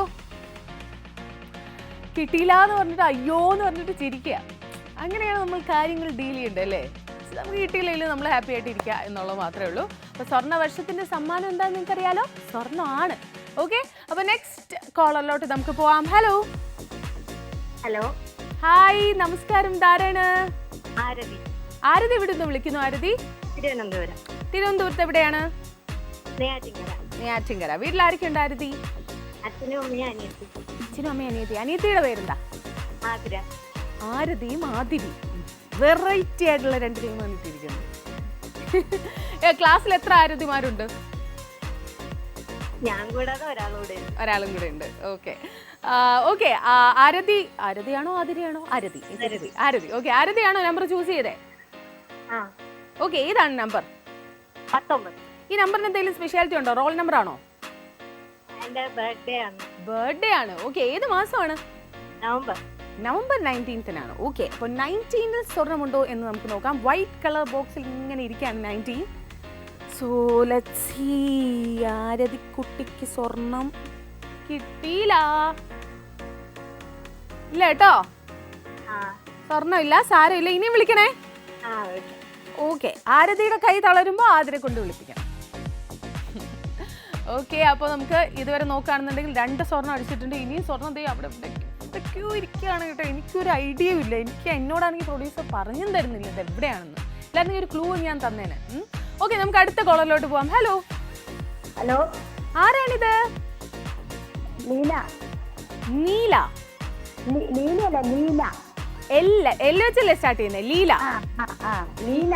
കിട്ടിയില്ല എന്ന് പറഞ്ഞിട്ട് അയ്യോ എന്ന് പറഞ്ഞിട്ട് ചിരിക്കുക. അങ്ങനെയാണ് നമ്മൾ കാര്യങ്ങൾ ഡീൽ ചെയ്യേണ്ടത് അല്ലേ? നമുക്ക് കിട്ടിയില്ലെങ്കിലും നമ്മൾ ഹാപ്പി ആയിട്ട് ഇരിക്കുക എന്നുള്ളത് മാത്രമേ ഉള്ളൂ. അപ്പോൾ സ്വർണ്ണ വർഷത്തിന്റെ സമ്മാനം എന്താണെന്ന് നിങ്ങൾക്ക് അറിയാലോ, സ്വർണ്ണമാണ്. ഓക്കെ, അപ്പോൾ നെക്സ്റ്റ് കോളറിലോട്ട് നമുക്ക് പോവാം. ഹലോ. ഹലോ, ഹായ്, നമസ്കാരം. ധാരാണ്? ആരതി. ആരതി എവിടെ നിന്ന് വിളിക്കുന്നു? ആരതി തിരുവനന്തപുരം. തിരുവനന്തപുരത്ത് എവിടെയാണ്? നെയ്യാറ്റിൻകര. വീട്ടിൽ ആരൊക്കെ ഉണ്ട് ആരതി? അച്ഛനും അമ്മയും അനിയത്തി. അച്ഛനും അമ്മയും അനിയത്തി. അനിയത്തിയുടെ പേരെന്താ? ആതിര. ആരതിയും ആതിരി. വെറൈറ്റി ആയിട്ടുള്ള 2 ടീം വന്നിട്ടിരിക്കുന്നു. ക്ലാസ്സിൽ എത്ര ആരതിമാരുണ്ട്? ഞാൻ കൂടാതെ ഒരാളും കൂടെ ഉണ്ട്. Okay okay. ആരതിയാണോ ആതിരയാണോ? ആരതി. ഓക്കെ, ആരതിയാണോ നമ്പർ ചൂസ് ചെയ്തേ? ഓക്കെ, ഏതാണ് നമ്പർ? 19. ഈ നമ്പറിന് എന്തെങ്കിലും സ്പെഷ്യാലിറ്റി ഉണ്ടോ? റോൾ നമ്പർ ആണോ? എന്റെ ബർത്ത്ഡേ ആണ്. ഓക്കെ, ഏത് മാസമാണ്? November 19th. ഓക്കെ, അപ്പോൾ 19th സ്വർണ്ണമുണ്ടോ എന്ന് നമുക്ക് നോക്കാം. വൈറ്റ് കളർ ബോക്സിൽ ഇങ്ങനെ ഇരിക്കുകയാണ് 19. So let's see. ആരതി കുട്ടിക്ക് സ്വർണം കിട്ടിയില്ല. ഇല്ല കേട്ടോ, സ്വർണ്ണം ഇല്ല. സാരമില്ല, ഇനിയും വിളിക്കണേ. ഓക്കെ, ആരതിയുടെ കൈ തളരുമ്പോൾ ആതിരെ കൊണ്ട് വിളിപ്പിക്കാം. ഓക്കെ, അപ്പോൾ നമുക്ക് ഇതുവരെ നോക്കുകയാണെന്നുണ്ടെങ്കിൽ 2 സ്വർണ്ണം അടിച്ചിട്ടുണ്ട്. ഇനിയും സ്വർണ്ണം അവിടെ എന്തൊക്കെയോ ഇരിക്കുകയാണ് കേട്ടോ. എനിക്കൊരു ഐഡിയയും ഇല്ല. എന്നോടാണെങ്കിൽ പ്രൊഡ്യൂസർ പറഞ്ഞും തരുന്നില്ല ഇത് എവിടെയാണെന്ന്. എല്ലാവരും ഒരു ക്ലൂ ഞാൻ തന്നേനെ. ഓക്കെ, നമുക്ക് അടുത്ത കോളറിലോട്ട് പോവാം. ഹലോ. ഹലോ, ആരാണിത്? ലീല. നീല. ലീലല്ല, ലീല. എൽ വെച്ചല്ലേ സ്റ്റാർട്ട് ചെയ്യുന്നത്? ലീല. ലീല,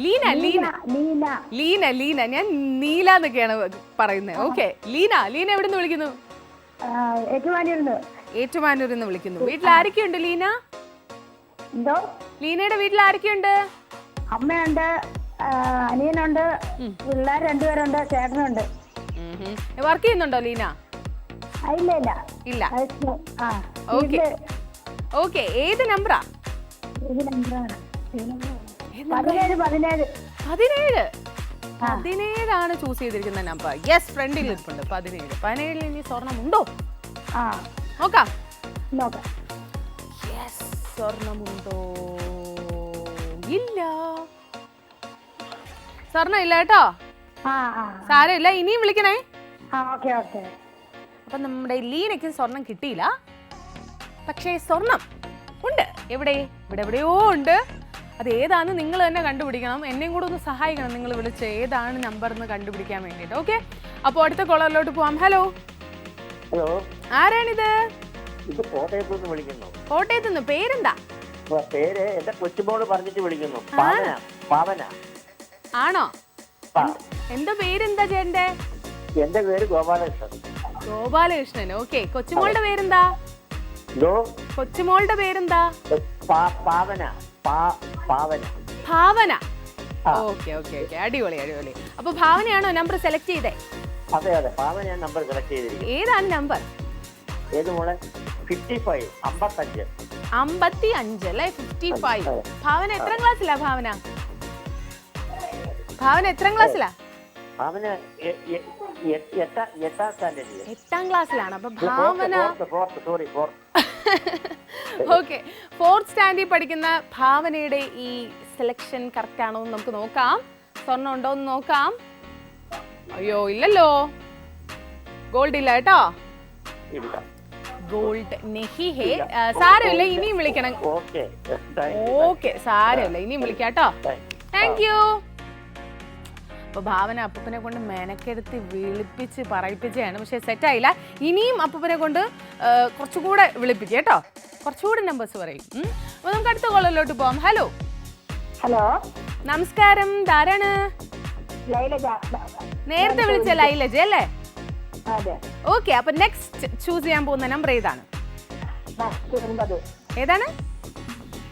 LENA. NEELA. ലീന. ഞാൻ നീല എന്നൊക്കെയാണ് പറയുന്നത്. ഓക്കെ, ലീന എവിടെ നിന്ന് വിളിക്കുന്നു? ഏറ്റുമാനൂരിൽ നിന്ന് വിളിക്കുന്നു. വീട്ടിൽ ആരൊക്കെയുണ്ട് ലീന? എന്തോ? ലീനയുടെ വീട്ടിൽ ആരൊക്കെയുണ്ട്? അമ്മയുണ്ട്, അനിയനുണ്ട്, പിള്ളേർ 2 പേരുണ്ട്, ചേട്ടനുണ്ട്. വർക്ക് ചെയ്യുന്നുണ്ടോ ലീന? ഇല്ല. ഓക്കെ, ഏത് നമ്പറാ? 17 ചൂസ് ചെയ്തിരിക്കുന്ന നമ്പർ. യെസ്, ഫ്രണ്ടിൽ ഇരിപ്പുണ്ട് 17. 17 ഇനി സ്വർണം ഉണ്ടോ നോക്കാം. യെസ്, സ്വർണമുണ്ടോ? ഇല്ല, സ്വർണം ഇല്ല കേട്ടോ. സാരമില്ല, ഇനിയും വിളിക്കണേ. അപ്പൊ നമ്മുടെ ലീനയ്ക്ക് സ്വർണം കിട്ടിയില്ല. പക്ഷേ സ്വർണം ഉണ്ട്. ഇവിടെ എവിടെയോ ഉണ്ട്. അത് ഏതാണെന്ന് നിങ്ങൾ തന്നെ കണ്ടുപിടിക്കണം. എന്നെയും കൂടെ ഒന്ന് സഹായിക്കണം. നിങ്ങൾ വിളിച്ച് ഏതാണ് നമ്പർ എന്ന് കണ്ടുപിടിക്കാൻ വേണ്ടിയിട്ട്. ഓക്കെ, അപ്പോൾ അടുത്ത കോളറിലോട്ട് പോവാം. ഹലോ. ആരാണിത്? കോട്ടയത്ത് നിന്ന്. പേരെന്താ? പേര് എന്റെ കൊച്ചുമോള് പറഞ്ഞിട്ട് വിളിക്കുന്നു. ആണോ? എന്താ പേരെന്താ ചേട്ടന്റെ? എന്റെ പേര് ഗോപാലകൃഷ്ണൻ. ഗോപാലകൃഷ്ണൻ. ഓക്കെ, കൊച്ചുമോളുടെ പേരെന്താ? കൊച്ചുമോളുടെ പേരെന്താ? ഭാവന. ഓക്കെ, അടിപൊളി. അപ്പൊ ഭാവനയാണോ നമ്പർ സെലക്ട് ചെയ്തേ? അതെ, ഭാവന നമ്പർ സെലക്ട് ചെയ്തിരിക്കുന്നു. ഏതാണ് നമ്പർ? ഏത് മോളെ? 55. 55 അല്ലേ? 55. ഭാവന എത്ര ക്ലാസ്സിലാ? ഭാവന എത്ര ക്ലാസ്സിലാ? അവന് 8ാം സ്റ്റാൻഡേർഡിൽ. 8ാം ക്ലാസ്സിലാണ്. അപ്പൊ ഭാവന സോറി. ഓക്കെ, 4th സ്റ്റാൻഡേർഡിൽ പഠിക്കുന്ന ഭാവനയുടെ ഈ സെലക്ഷൻ കറക്റ്റ് ആണോ എന്ന് നമുക്ക് നോക്കാം. സ്വർണ്ണം ഉണ്ടോ എന്ന് നോക്കാം. അയ്യോ ഇല്ലല്ലോ, ഗോൾഡ് ഇല്ല കേട്ടോ. ഗോൾഡ് നെഹി ഹേ. സാരമില്ല, ഇനിയും വിളിക്കണം. ഓക്കെ, സാരമില്ല, ഇനിയും വിളിക്കാം കേട്ടോ. Thank you. അപ്പൊ ഭാവന അപ്പൂപ്പനെ കൊണ്ട് മെനക്കെടുത്ത് വിളിപ്പിച്ച് പറയിപ്പിച്ചാണ്, പക്ഷെ സെറ്റായില്ല. ഇനിയും അപ്പൂപ്പനെ കൊണ്ട് കുറച്ചുകൂടെ വിളിപ്പിക്കുക കേട്ടോ, കുറച്ചുകൂടെ നമ്പേഴ്സ് പറയും. അപ്പൊ നമുക്ക് അടുത്ത കോളിലോട്ട് പോവാം. ഹലോ. നമസ്കാരം, ധാരാണ്? നേരത്തെ വിളിച്ച ലൈലജ അല്ലേ? ഓക്കെ, അപ്പൊ നെക്സ്റ്റ് ചൂസ് ചെയ്യാൻ പോകുന്ന നമ്പർ ഏതാണ്? ഏതാണ്?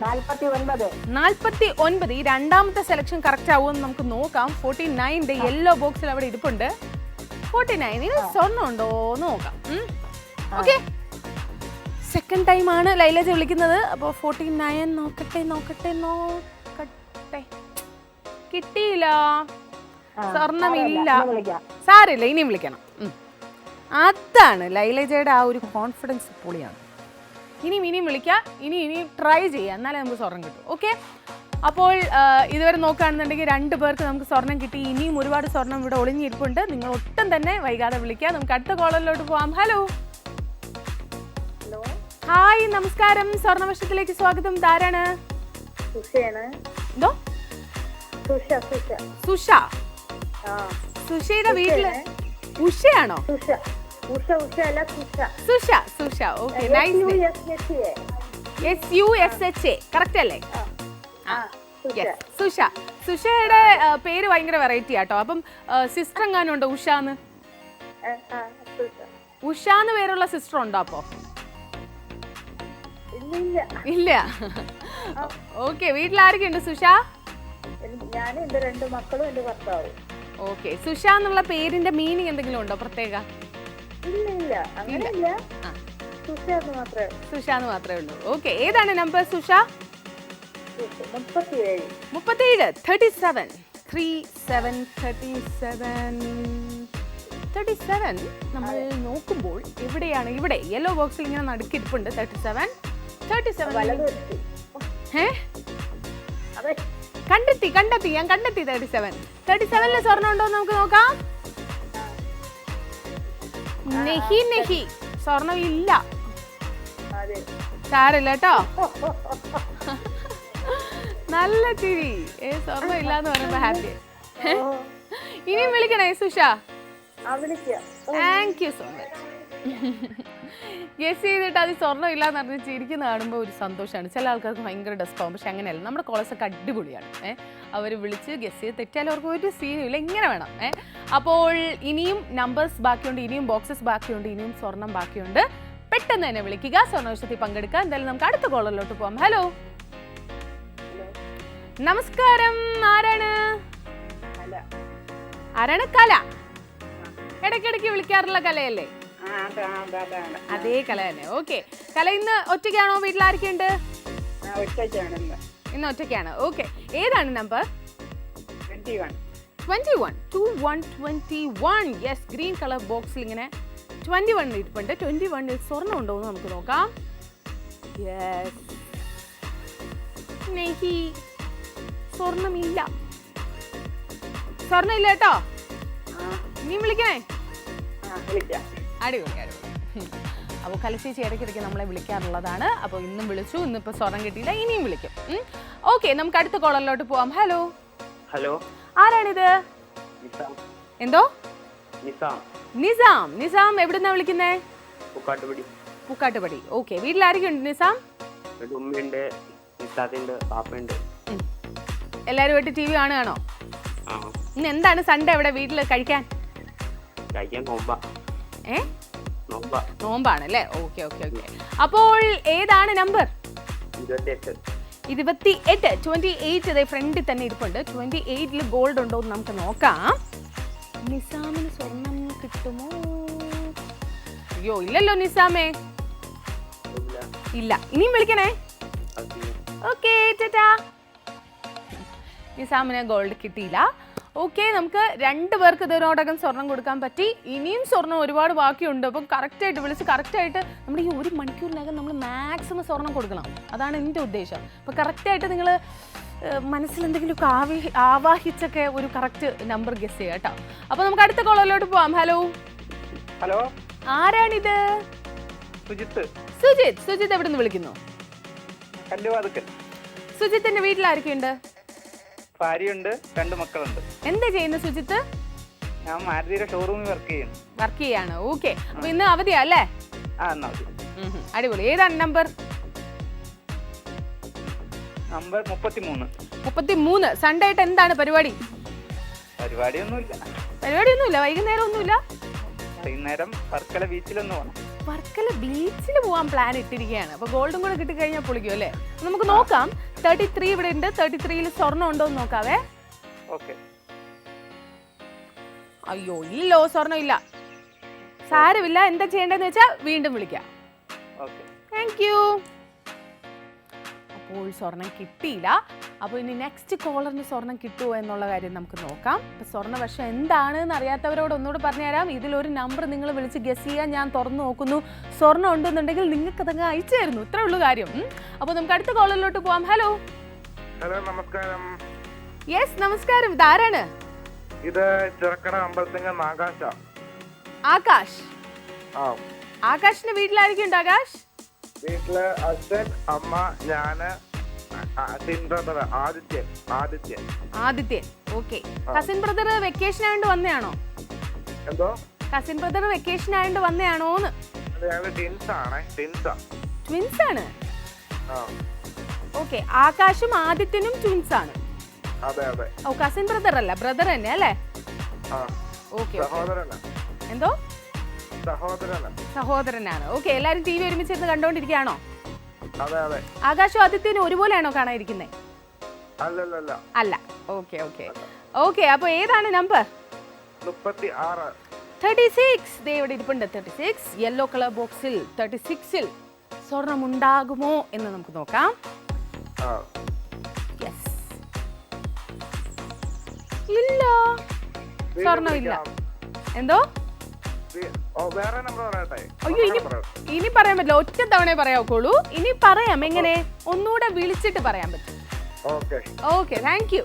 49. ഈ രണ്ടാമത്തെ സെലക്ഷൻ കറക്റ്റ് ആവുമെന്ന് നമുക്ക് നോക്കാം. 49 യെല്ലോ ബോക്സിൽ അവിടെ ഇരിപ്പുണ്ട്. 49 സ്വർണ്ണം ഉണ്ടോ എന്ന് നോക്കാം. ഓക്കെ, സെക്കൻഡ് ടൈം ആണ് ലൈലജ വിളിക്കുന്നത്. അപ്പോൾ 49 നോക്കട്ടെ. കിട്ടിയില്ല, സ്വർണ്ണമില്ല. സാരില്ല, ഇനിയും വിളിക്കണം. അതാണ് ലൈലജയുടെ ആ ഒരു കോൺഫിഡൻസ് പൊളിയാണ്. ഇനിയും വിളിക്കാം, ഇനി ട്രൈ ചെയ്യാം, എന്നാലേ നമുക്ക് സ്വർണം കിട്ടും. ഓക്കെ, അപ്പോൾ ഇതുവരെ നോക്കുകയാണെന്നുണ്ടെങ്കിൽ 2 പേർക്ക് നമുക്ക് സ്വർണം കിട്ടി. ഇനിയും ഒരുപാട് സ്വർണം ഇവിടെ ഒളിഞ്ഞിരിപ്പുണ്ട്. നിങ്ങൾ ഒട്ടും തന്നെ വൈകാതെ വിളിക്കാം. നമുക്ക് അടുത്ത കോളിലോട്ട് പോവാം. ഹലോ. ഹായ്, നമസ്കാരം. സ്വർണ്ണവർഷത്തിലേക്ക് സ്വാഗതം. ധാരാണ്? എന്തോ? സുഷ. സുഷയുടെ വീട്ടില് ഉഷയാണോ? Susha. Okay, nice. SUSHA correct അല്ലേ? സുഷയുടെ പേര് ഭയങ്കര വെറൈറ്റി ആട്ടോ. അപ്പം സിസ്റ്റർ എങ്ങാനും ഉണ്ടോ ഉഷാന്ന്? ഉഷാന്ന് പേരുള്ള സിസ്റ്റർ ഉണ്ടോ? അപ്പോ ഇല്ല. ഓക്കെ, വീട്ടിൽ ആരൊക്കെ ഉണ്ട് സുഷ? ഞാനും എന്റെ 2 മക്കളും എന്റെ ഭർത്താവും. ഓക്കെ, സുഷ എന്നുള്ള പേരിന്റെ മീനിങ് എന്തെങ്കിലും ഉണ്ടോ പ്രത്യേക? ഇല്ല, അങ്ങനെയില്ല. സുഷാന്ന് മാത്രമേ ഉള്ളൂ. ഓക്കെ, ഏതാണ് നമ്പർ സുഷ? 37. 37 നമ്മൾ നോക്കുമ്പോൾ എവിടെയാണ്? ഇവിടെ യെല്ലോ ബോക്സിൽ ഇങ്ങനെ നടുക്കിരിപ്പുണ്ട്. 37. കണ്ടെത്തി. ഞാൻ കണ്ടെത്തി. 37 സ്വർണ്ണം ഉണ്ടോ നമുക്ക് നോക്കാം. നെഹി സ്വർണ്ണം ഇല്ല. സാരമില്ല കേട്ടോ. നല്ല ചിരി. സ്വർണ്ണം ഇല്ലാന്ന് പറയുമ്പോ ഹാപ്പി. ഇനിയും വിളിക്കണേ Susha. Thank you so much. Guess ചെയ്തിട്ട് അത് സ്വർണ്ണം ഇല്ലാന്ന് പറഞ്ഞ് ചിരിക്കുന്ന കാണുമ്പോൾ ഒരു സന്തോഷമാണ്. ചില ആൾക്കാർക്ക് ഭയങ്കര ഡെസ്പാവും, പക്ഷെ അങ്ങനെയല്ല. നമ്മുടെ കോളേജൊക്കെ അടിപൊളിയാണ്. അവർ വിളിച്ച് ഗസ് ചെയ്ത് തെറ്റിയാലും അവർക്ക് ഒരു സീനുമില്ല. ഇങ്ങനെ വേണം. അപ്പോൾ ഇനിയും നമ്പേഴ്സ് ബാക്കിയുണ്ട്, ഇനിയും ബോക്സസ് ബാക്കിയുണ്ട്, ഇനിയും സ്വർണം ബാക്കിയുണ്ട്. പെട്ടെന്ന് തന്നെ വിളിക്കുക, സ്വർണ്ണവർഷത്തിൽ പങ്കെടുക്കുക. എന്തായാലും നമുക്ക് അടുത്ത കോളറിലോട്ട് പോവാം. ഹലോ. നമസ്കാരം, ആരാണ്? കല. ഇടയ്ക്കിടയ്ക്ക് വിളിക്കാറുള്ള കലയല്ലേ? അതേ കല തന്നെ. ഓക്കെ, കല ഇന്ന് ഒറ്റയ്ക്കാണോ? വീട്ടിൽ ആരൊക്കെയുണ്ട്? ഇന്ന് ഒറ്റയ്ക്കാണ്. ഓക്കെ, ഏതാണ് നമ്പർ? 21. യെസ്, ഗ്രീൻ കളർ ബോക്സിൽ ഇങ്ങനെ 21 ഇരിപ്പുണ്ട്. 21 സ്വർണ്ണം ഉണ്ടോ എന്ന് നമുക്ക് നോക്കാം. യെസ്, നെഹി സ്വർണ്ണമില്ല. സ്വർണ്ണം ഇല്ല കേട്ടോ. നീ വിളിക്കണേ. അടിപൊളി. അപ്പോൾ കലശേച്ചി ഇടയ്ക്കിടയ്ക്ക് നമ്മളെ വിളിക്കാറുള്ളതാണ്. അപ്പോൾ ഇന്നും വിളിച്ചു, ഇന്നിപ്പോൾ സ്വർണം കിട്ടിയില്ല, ഇനിയും വിളിക്കും. ഓക്കെ, നമുക്ക് അടുത്ത കോളറിലോട്ട് പോവാം. ഹലോ. ആരാണിത്? എന്തോ? നിസാം. എവിടുന്നാ വിളിക്കുന്നേ? പൂക്കാട്ടുപടി. ഓക്കെ, വീട്ടിൽ ആരൊക്കെ ഉണ്ട് നിസാം? എല്ലാവരുമായിട്ട് TV കാണുകയാണോ? ഇന്ന് എന്താണ് സൺഡേ അവിടെ വീട്ടിൽ കഴിക്കാൻ? നോമ്പാണല്ലേ? ഓക്കെ. അപ്പോൾ ഏതാണ് നമ്പർ? 28 ഫ്രണ്ടിൽ തന്നെ ഇരിപ്പുണ്ട്. 28 ഗോൾഡ് ഉണ്ടോ എന്ന് നമുക്ക് നോക്കാം. നിസാമിന് സ്വർണം കിട്ടുമോ? അയ്യോ ഇല്ലല്ലോ നിസാമേ. ഇല്ല. ഇനിയും വിളിക്കണേ. ഓക്കെ ടാറ്റാ. നിസാമിന് ഗോൾഡ് കിട്ടിയില്ല. ഓക്കെ, നമുക്ക് 2 പേർക്ക് ഇതിനോടകം സ്വർണം കൊടുക്കാൻ പറ്റി. ഇനിയും സ്വർണം ഒരുപാട് ബാക്കിയുണ്ട്. അപ്പം കറക്റ്റായിട്ട് വിളിച്ച് കറക്റ്റായിട്ട് നമ്മുടെ ഈ 1 മണിക്കൂറിനകം നമ്മൾ മാക്സിമം സ്വർണം കൊടുക്കണം. അതാണ് എൻ്റെ ഉദ്ദേശം. അപ്പോൾ കറക്റ്റായിട്ട് നിങ്ങൾ മനസ്സിൽ എന്തെങ്കിലുമൊക്കെ ആവാഹിച്ചൊക്കെ ഒരു കറക്റ്റ് നമ്പർ ഗസ് ചെയ്യുക കേട്ടോ. അപ്പോൾ നമുക്ക് അടുത്ത കോളറിലോട്ട് പോവാം. ഹലോ ഹലോ, ആരാണിത്? സുജിത്ത്. സുജിത്ത് എവിടെ നിന്ന് വിളിക്കുന്നു? കല്ലുവാതുക്കൽ. സുജിത്തിന്റെ വീട്ടിൽ ആരൊക്കെയുണ്ട്? ഭാര്യയുണ്ട്, 2 മക്കളുണ്ട്. എന്താ ചെയ്യുന്നത് സുജിത്ത്? ഞാൻ മാരുതിയുടെ ഷോറൂമിൽ വർക്ക് ചെയ്യാണ്. ഓക്കെ, അപ്പൊ ഇന്ന് അവധിയാ അല്ലേ? അടിപൊളി. ഏതാണ് നമ്പർ? നമ്പർ 33. സൺഡേ ആയിട്ട് എന്താണ് പരിപാടി? പരിപാടിയൊന്നുമില്ല. വൈകുന്നേരം ഒന്നുമില്ല. വൈകുന്നേരം വർക്കല ബീച്ചിലൊന്ന് പോകണം. വർക്കല ബീച്ചിൽ പോകാൻ പ്ലാൻ ഇട്ടിരിക്കുകയാണ്. അപ്പൊ ഗോൾഡും കൂടെ കിട്ടിക്കഴിഞ്ഞാൽ പൊളിക്കും അല്ലേ? നമുക്ക് നോക്കാം. 33 ഇവിടെ ഉണ്ട്. 33ൽ സ്വർണ്ണം ഉണ്ടോ എന്ന് നോക്കാവേ. അയ്യോ ഇല്ലോ, സ്വർണ്ണം ഇല്ല. സാരമില്ല. എന്താ ചെയ്യേണ്ടതെന്ന് വെച്ചാൽ വീണ്ടും വിളിക്കാം. Thank you. അപ്പോൾ സ്വർണം കിട്ടിയില്ല. അപ്പോൾ ഇനി നെക്സ്റ്റ് കോളറിന് സ്വർണം കിട്ടുമോ എന്നുള്ള കാര്യം നമുക്ക് നോക്കാം. അപ്പോൾ സ്വർണ്ണവർഷം എന്താണെന്ന് അറിയാത്തവരോട് ഒന്നുകൂടെ പറഞ്ഞുതരാം. ഇതിലൊരു നമ്പർ നിങ്ങൾ വിളിച്ച് ഗസ് ചെയ്യാൻ ഞാൻ തുറന്നു നോക്കുന്നു. സ്വർണ്ണം ഉണ്ടെന്നുണ്ടെങ്കിൽ നിങ്ങൾക്ക് അതങ്ങ് അയച്ചു തരുന്നു. ഇത്രേ ഉള്ളൂ കാര്യം. അപ്പോൾ നമുക്ക് അടുത്ത കോളറിലോട്ട് പോവാം. ഹലോ. നമസ്കാരം. യെസ് നമസ്കാരം. ഇതാരാണ്? ഇത് ചിറക്കട അമ്പലത്തിങ്ങൽ ആകാശ്. ആകാശിന്റെ വീട്ടിലായിരിക്കും ഉണ്ട് ആകാശ്? വീട്ടില് അച്ഛൻ, അമ്മ, ഞാന്, Adithyan. Okay. Cousin brother vacation ആയതുകൊണ്ട് വന്നയാണോ? എന്തോ? കസിൻ ബ്രദർ വെക്കേഷൻ ആയതുകൊണ്ട് വന്നയാണോന്ന്? ട്വിൻസ് ആണ്. ഓക്കെ, ആകാശും ആദിത്യനും ട്വിൻസ് ആണ്. ഓ, കസിൻ ബ്രദർ അല്ല, ബ്രദർ തന്നെ അല്ലേ? ഓക്കെ. എന്തോ? സഹോദരനാണ്. ഓക്കെ, എല്ലാരും ടി വി ഒരുമിച്ചിരുന്ന് കണ്ടോണ്ടിരിക്കുകയാണോ? ആകാശും ആദിത്യനും ഒരുപോലെയാണോ കാണാതിരിക്കുന്നത്? അല്ല. ഓക്കെ. അപ്പൊ ഏതാണ് നമ്പർ? 36. ദേ ഇവിടെ ഇരിപ്പുണ്ട് 36. യെല്ലോ കളർ ബോക്സിൽ 36ൽ സ്വർണം ഉണ്ടാകുമോ എന്ന് നമുക്ക് നോക്കാം. ഇല്ല, സ്വർണം ഇല്ല. എന്തോ? അയ്യോ, ഇനി പറയാൻ പറ്റില്ല. ഒറ്റ തവണ പറയാവുള്ളൂ. ഇനി പറയാം. എങ്ങനെ? ഒന്നുകൂടെ വിളിച്ചിട്ട് പറയാൻ പറ്റും. Okay, thank U.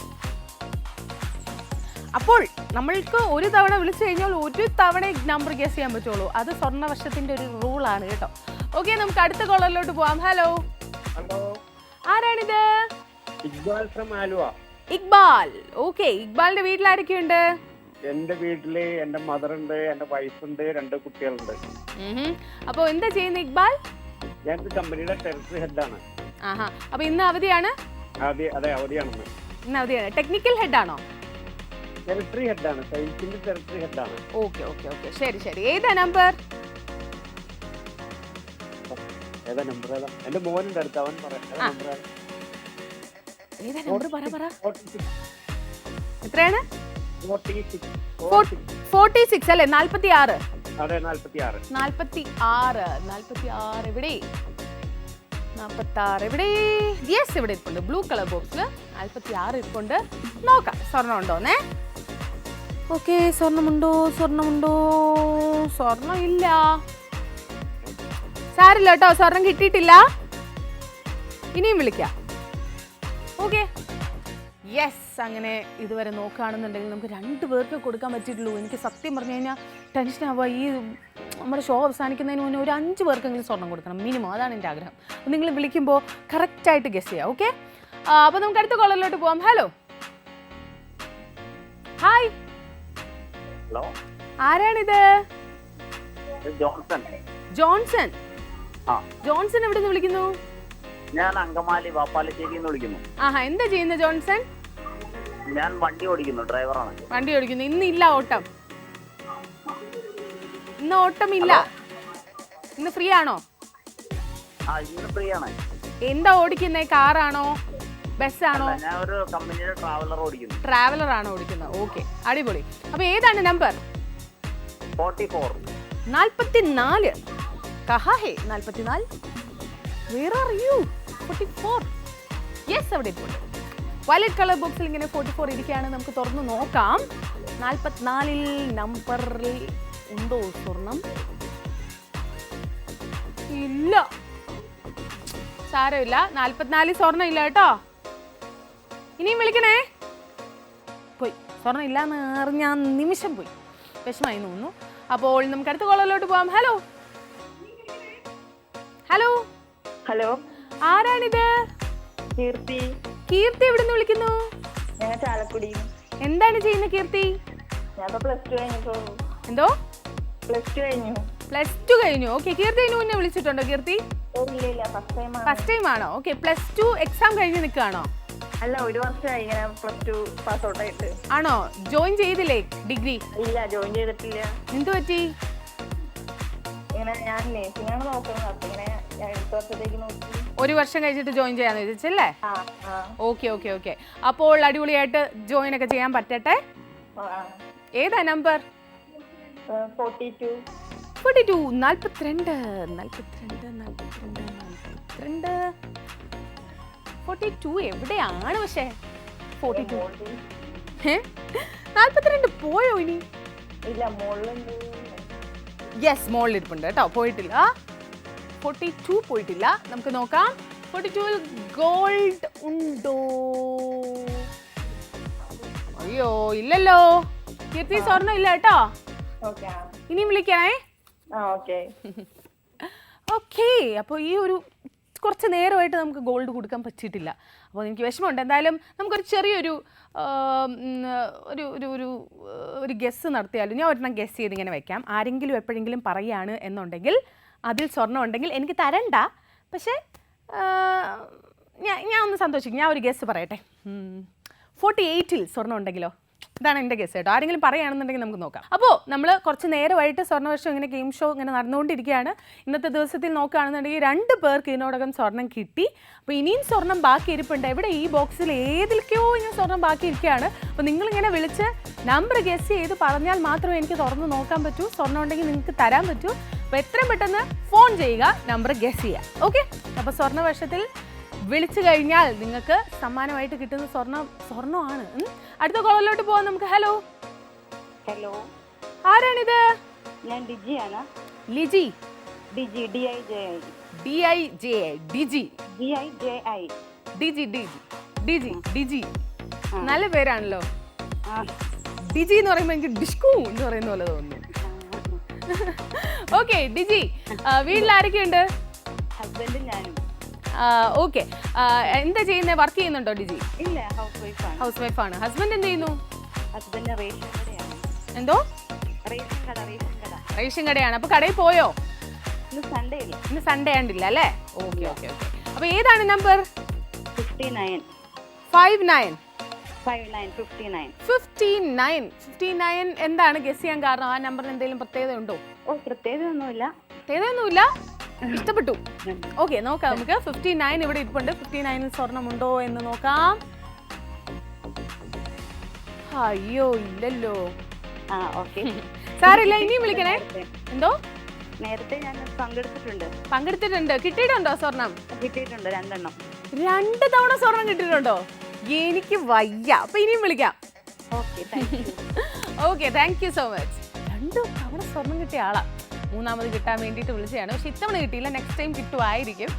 അപ്പോൾ നമ്മൾക്ക് ഒരു തവണ വിളിച്ചു കഴിഞ്ഞാൽ ഒരു തവണ നമ്പർ ഗസ് ചെയ്യാൻ പറ്റുള്ളൂ. അത് സ്വർണ്ണവർഷത്തിന്റെ ഒരു റൂളാണ് കേട്ടോ. ഓക്കെ, നമുക്ക് അടുത്ത കോളറിലോട്ട് പോവാം. ഹലോ. ആരാണിത്? ഇക്ബാൽ. ഓക്കെ, ഇക്ബാലിന്റെ വീട്ടിലാരൊക്കെയുണ്ട്? എന്റെ വീട്ടില് എന്റെ മദർ ഉണ്ട്, എന്റെ വൈഫ് ഉണ്ട്, 2 കുട്ടികളുണ്ട്. അപ്പൊ എന്താ ചെയ്യുന്നത് ഇക്ബാൽ? ഞാൻ കമ്പനിയുടെ ടെറിട്ടറി ഹെഡാണ്. അപ്പൊ ഇന്ന് അവധിയാണ്? അതെ, അവധിയാണെന്ന്. ഇന്ന് അവധിയാണ്. ടെക്നിക്കൽ ഹെഡ് ആണോ? ടെറിട്ടറി ഹെഡാണ്, സൈൻസിന്റെ ടെറിട്ടറി ഹെഡാണ്. ഓക്കെ. ശരി. ഏതാ നമ്പർ? ഏതാ നമ്പർ? എന്റെ മോനുണ്ട് അടുത്ത്, അവൻ പറയാം. ഏതാ നമ്പർ? പറ. എത്രയാണ്? 46 അല്ലേ? 46. അതെ, 46. 46 എവിടെ? 46 എവിടെ? യെസ്, ഇവിടെ ഇരിപ്പുണ്ട്. ബ്ലൂ കളർ ബോക്സിൽ 46 ഇരിപ്പുണ്ട്. നോക്കാം സ്വർണ്ണം ഉണ്ടോന്നേ. ഓക്കെ, സ്വർണ്ണമുണ്ടോ? സ്വർണ്ണം ഇല്ല. സാരില്ല കേട്ടോ, സ്വർണം കിട്ടിയിട്ടില്ല. ഇനിയും വിളിക്കാം. ഓക്കെ. യെസ്, അങ്ങനെ ഇതുവരെ നോക്കുകയാണെന്നുണ്ടെങ്കിൽ നമുക്ക് 2 പേർക്ക് കൊടുക്കാൻ പറ്റിയിട്ടുള്ളൂ. എനിക്ക് സത്യം പറഞ്ഞു കഴിഞ്ഞാൽ ടെൻഷൻ ആവുക. ഈ നമ്മുടെ ഷോ അവസാനിക്കുന്നതിന് മുന്നേ ഒരു 5 പേർക്കെങ്കിലും സ്വർണം കൊടുക്കണം മിനിമം. അതാണ് എൻ്റെ ആഗ്രഹം. അപ്പോൾ നിങ്ങൾ വിളിക്കുമ്പോൾ കറക്റ്റായിട്ട് ഗസ് ചെയ്യാം. ഓക്കെ, അപ്പോൾ നമുക്ക് അടുത്ത കോളറിലോട്ട് പോവാം. ഹലോ. ഹായ്. ആരാണിത്? ജോൺസൺ. എവിടെ നിന്ന് വിളിക്കുന്നു? ഞാൻ അങ്കമാലി വാപ്പാലശ്ശേരിന്ന് വിളിക്കുന്നു. എന്താ ചെയ്യുന്നത് ജോൺസൺ? ഞാൻ വണ്ടി ഓടിക്കുന്നു, ഡ്രൈവറാണ്. വണ്ടി ഓടിക്കുന്നു. ഇന്നില്ല ഓട്ടം? ഇന്ന് ഓട്ടമില്ല. ഇന്ന് ഫ്രീ ആണോ? ഇന്ന് ഫ്രീ ആണ്. എന്താ ഓടിക്കുന്നത്? കാറാണോ ബസ്സാണോ? ഞാൻ ഒരു കമ്പനിയുടെ ട്രാവലർ ഓടിക്കുന്നു. ട്രാവലർ ആണോ ഓടിക്കുന്നത്? ഓക്കെ, അടിപൊളി. അപ്പൊ ഏതാണ് number? 44. 44. കഹാ hey 44? Where are you? 44. Yes, അവിടെ ഇരിപ്പുണ്ട്. വയലറ്റ് കളർ ബോക്സിൽ ഇങ്ങനെ 44 ഇരിക്കുകയാണ്. നമുക്ക് തുറന്ന് നോക്കാം. 44 നമ്പറിൽ ഉണ്ടോ സ്വർണം? ഇല്ല, സാരമില്ല. 44 സ്വർണം ഇല്ല കേട്ടോ. ഇനിയും വിളിക്കണേ. പോയി, സ്വർണം ഇല്ലാന്ന് അറിഞ്ഞ നിമിഷം പോയി. വിഷമായി തോന്നുന്നു. അപ്പോൾ നമുക്ക് അടുത്ത കോളിലോട്ട് പോവാം. ഹലോ ഹലോ ഹലോ, ആരാണിത്? കീർത്തി. കീർത്തി എവിടെ നിന്ന് വിളിക്കുന്നു? ഞാൻ ചാലക്കുടി. എന്താണ് ചെയ്യുന്നത് കീർത്തി? ഞാൻ പ്ലസ് ടു കഴിഞ്ഞു. എന്തോ? പ്ലസ് ടു കഴിഞ്ഞു. പ്ലസ് ടു കഴിഞ്ഞു. ഓക്കെ, കീർത്തി ഇതിന് മുന്നേ വിളിച്ചിട്ടുണ്ടോ കീർത്തി? ഇല്ല, ഫസ്റ്റ് ടൈം. ഫസ്റ്റ് ടൈം ആണോ? ഓക്കെ, പ്ലസ് ടു എക്സാം കഴിഞ്ഞ് നിൽക്കുകയാണോ? അല്ല, ഒരു വർഷമായി ഇങ്ങനെ പ്ലസ് ടു പാസ് ഔട്ട് ആയിട്ട്. ആണോ? ജോയിൻ ചെയ്തില്ലേ ഡിഗ്രി? ഇല്ല, ജോയിൻ ചെയ്തിട്ടില്ല. എന്ത് പറ്റി? ഇങ്ങനെ ഞാൻ നേഴ്സിംഗ് ആണ് നോക്കുന്നത്. അപ്പൊ ഇങ്ങനെ അടുത്ത വർഷത്തേക്ക് നോക്കി. ഒരു വർഷം കഴിഞ്ഞിട്ട് ജോയിൻ ചെയ്യാന്ന് വിചാരിച്ചല്ലേ? ആ. Okay okay okay. അപ്പോൾ അടിപൊളിയായിട്ട് ജോയിൻ ഒക്കെ ചെയ്യാൻ പറ്റട്ടെ. ഏതാ നമ്പർ? 42. 42. 42 എവിടെയാണ്? പക്ഷേ 42 42 പോയോ ഇനി? ഇല്ല, മുകളിലുണ്ട്. യെസ്, മുകളിൽ ഇരിപ്പുണ്ട് കേട്ടോ. പോയിട്ടില്ല. 42 പോയിട്ടില്ല. നമുക്ക് നോക്കാം. 42 ഗോൾഡ് ഉണ്ടോ? അയ്യോ, ഇല്ലല്ലോ. കീർത്തി സ്വർണ്ണം ഇല്ല കേട്ടോ. ഓക്കെ. ഇനിയും വിളിക്കണേ. ഓക്കെ. ഓക്കെ, അപ്പോൾ ഈ ഒരു കുറച്ച് നേരമായിട്ട് നമുക്ക് ഗോൾഡ് കൊടുക്കാൻ പറ്റിയിട്ടില്ല. അപ്പോൾ എനിക്ക് വിഷമമുണ്ട്. എന്തായാലും നമുക്കൊരു ചെറിയൊരു ഒരു ഒരു ഒരു ഒരു ഗെസ്സ് നടത്തിയാലും ഞാൻ ഒരെണ്ണം ഗെസ് ചെയ്ത് ഇങ്ങനെ വെക്കാം. ആരെങ്കിലും എപ്പോഴെങ്കിലും പറയുകയാണ് എന്നുണ്ടെങ്കിൽ അതിൽ സ്വർണ്ണം ഉണ്ടെങ്കിൽ എനിക്ക് തരണ്ട. പക്ഷേ ഞാൻ ഒന്ന് സന്തോഷിക്കും. ഞാൻ ഒരു ഗെസ് പറയട്ടെ. 48 സ്വർണ്ണം ഉണ്ടെങ്കിലോ? ഇതാണ് എൻ്റെ ഗെസ് കേട്ടോ. ആരെങ്കിലും പറയുകയാണെന്നുണ്ടെങ്കിൽ നമുക്ക് നോക്കാം. അപ്പോൾ നമ്മൾ കുറച്ച് നേരമായിട്ട് സ്വർണ്ണവർഷം ഇങ്ങനെ ഗെയിം ഷോ ഇങ്ങനെ നടന്നുകൊണ്ടിരിക്കുകയാണ്. ഇന്നത്തെ ദിവസത്തിൽ നോക്കുകയാണെന്നുണ്ടെങ്കിൽ 2 പേർക്ക് ഇതിനോടകം സ്വർണം കിട്ടി. അപ്പോൾ ഇനിയും സ്വർണം ബാക്കി ഇരിപ്പുണ്ട്. എവിടെ? ഈ ബോക്സിൽ ഏതിലേക്കോ ഇങ്ങനെ സ്വർണം ബാക്കി ഇരിക്കുകയാണ്. അപ്പോൾ നിങ്ങളിങ്ങനെ വിളിച്ച് നമ്പർ ഗെസ് ചെയ്ത് പറഞ്ഞാൽ മാത്രമേ എനിക്ക് തുറന്ന് നോക്കാൻ പറ്റൂ. സ്വർണ്ണം ഉണ്ടെങ്കിൽ നിങ്ങൾക്ക് തരാൻ പറ്റൂ. അപ്പോൾ എത്രയും പെട്ടെന്ന് ഫോൺ ചെയ്യുക, നമ്പർ ഗെസ് ചെയ്യുക. ഓക്കെ, അപ്പോൾ സ്വർണ്ണവർഷത്തിൽ വിളിച്ചു കഴിഞ്ഞാൽ നിങ്ങൾക്ക് സമ്മാനമായിട്ട് കിട്ടുന്ന സ്വർണ്ണമാണ്. അടുത്ത കോളിലോട്ട് പോവാം നമുക്ക്. ഹലോ ഹലോ, ആരാണിത്? ഞാൻ ഡിജിയാണ്. ലിജി. ഡിജി, DIJI. ഡിജി. ഡിജി നല്ല പേരാണല്ലോ. ഡിജി എന്ന് പറയുമ്പോൾ എനിക്ക് ഡിഷ്കു എന്ന് പറയുന്ന പോലെ തോന്നുന്നു. ഓക്കെ ഡിജി, വീട്ടിൽ ആരൊക്കെയുണ്ട്? ഹസ്ബൻഡും ഞാനും. ഓക്കെ, എന്താ ചെയ്യുന്നത്? വർക്ക് ചെയ്യുന്നുണ്ടോ ഡിജി? ഇല്ല, ഹൗസ് വൈഫാണ്. ഹസ്ബൻഡ് എന്ത് ചെയ്യുന്നു? ഹസ്ബൻഡ് റേഷൻ കടയാണ്. എന്തോ? റേഷൻ കടയാണ്. അപ്പൊ കടയിൽ പോയോ? ഇന്ന് സൺഡേ ഇല്ല. ഇന്ന് സൺഡേ ആണ്ടില്ല അല്ലേ? Okay okay okay. അപ്പൊ ഏതാണ് നമ്പർ? 59. 59 എന്താണ് ഗസ് ചെയ്യാൻ കാരണം? ആ നമ്പറിന് എന്തെങ്കിലും പ്രത്യേകത ഉണ്ടോ? പ്രത്യേകതയൊന്നുമില്ല. ഇഷ്ടപ്പെട്ടു. ഓക്കെ, നോക്കാം നമുക്ക്. 59 ഇവിടെ ഇരിപ്പുണ്ട്. 59 സ്വർണ്ണമുണ്ടോ എന്ന് നോക്കാം. അയ്യോ, ഇല്ലല്ലോ. സാരില്ല, ഇനിയും വിളിക്കണേ. എന്തോ? നേരത്തെ ഞാൻ പങ്കെടുത്തിട്ടുണ്ട്. കിട്ടിയിട്ടുണ്ടോ സ്വർണം? കിട്ടിയിട്ടുണ്ട്, 2 എണ്ണം. 2 തവണ സ്വർണം കിട്ടിയിട്ടുണ്ടോ? എനിക്ക് വയ്യ. അപ്പൊ ഇനിയും വിളിക്കാം. Okay, thank you so much. 2 തവണ സ്വർണം കിട്ടിയ ആളാ. 3ാമത് കിട്ടാൻ വേണ്ടിയിട്ട് വിളിച്ചതാണ്. പക്ഷെ ഇത്തവണ കിട്ടിയില്ല. നെക്സ്റ്റ് ടൈം കിട്ടുമായിരിക്കും.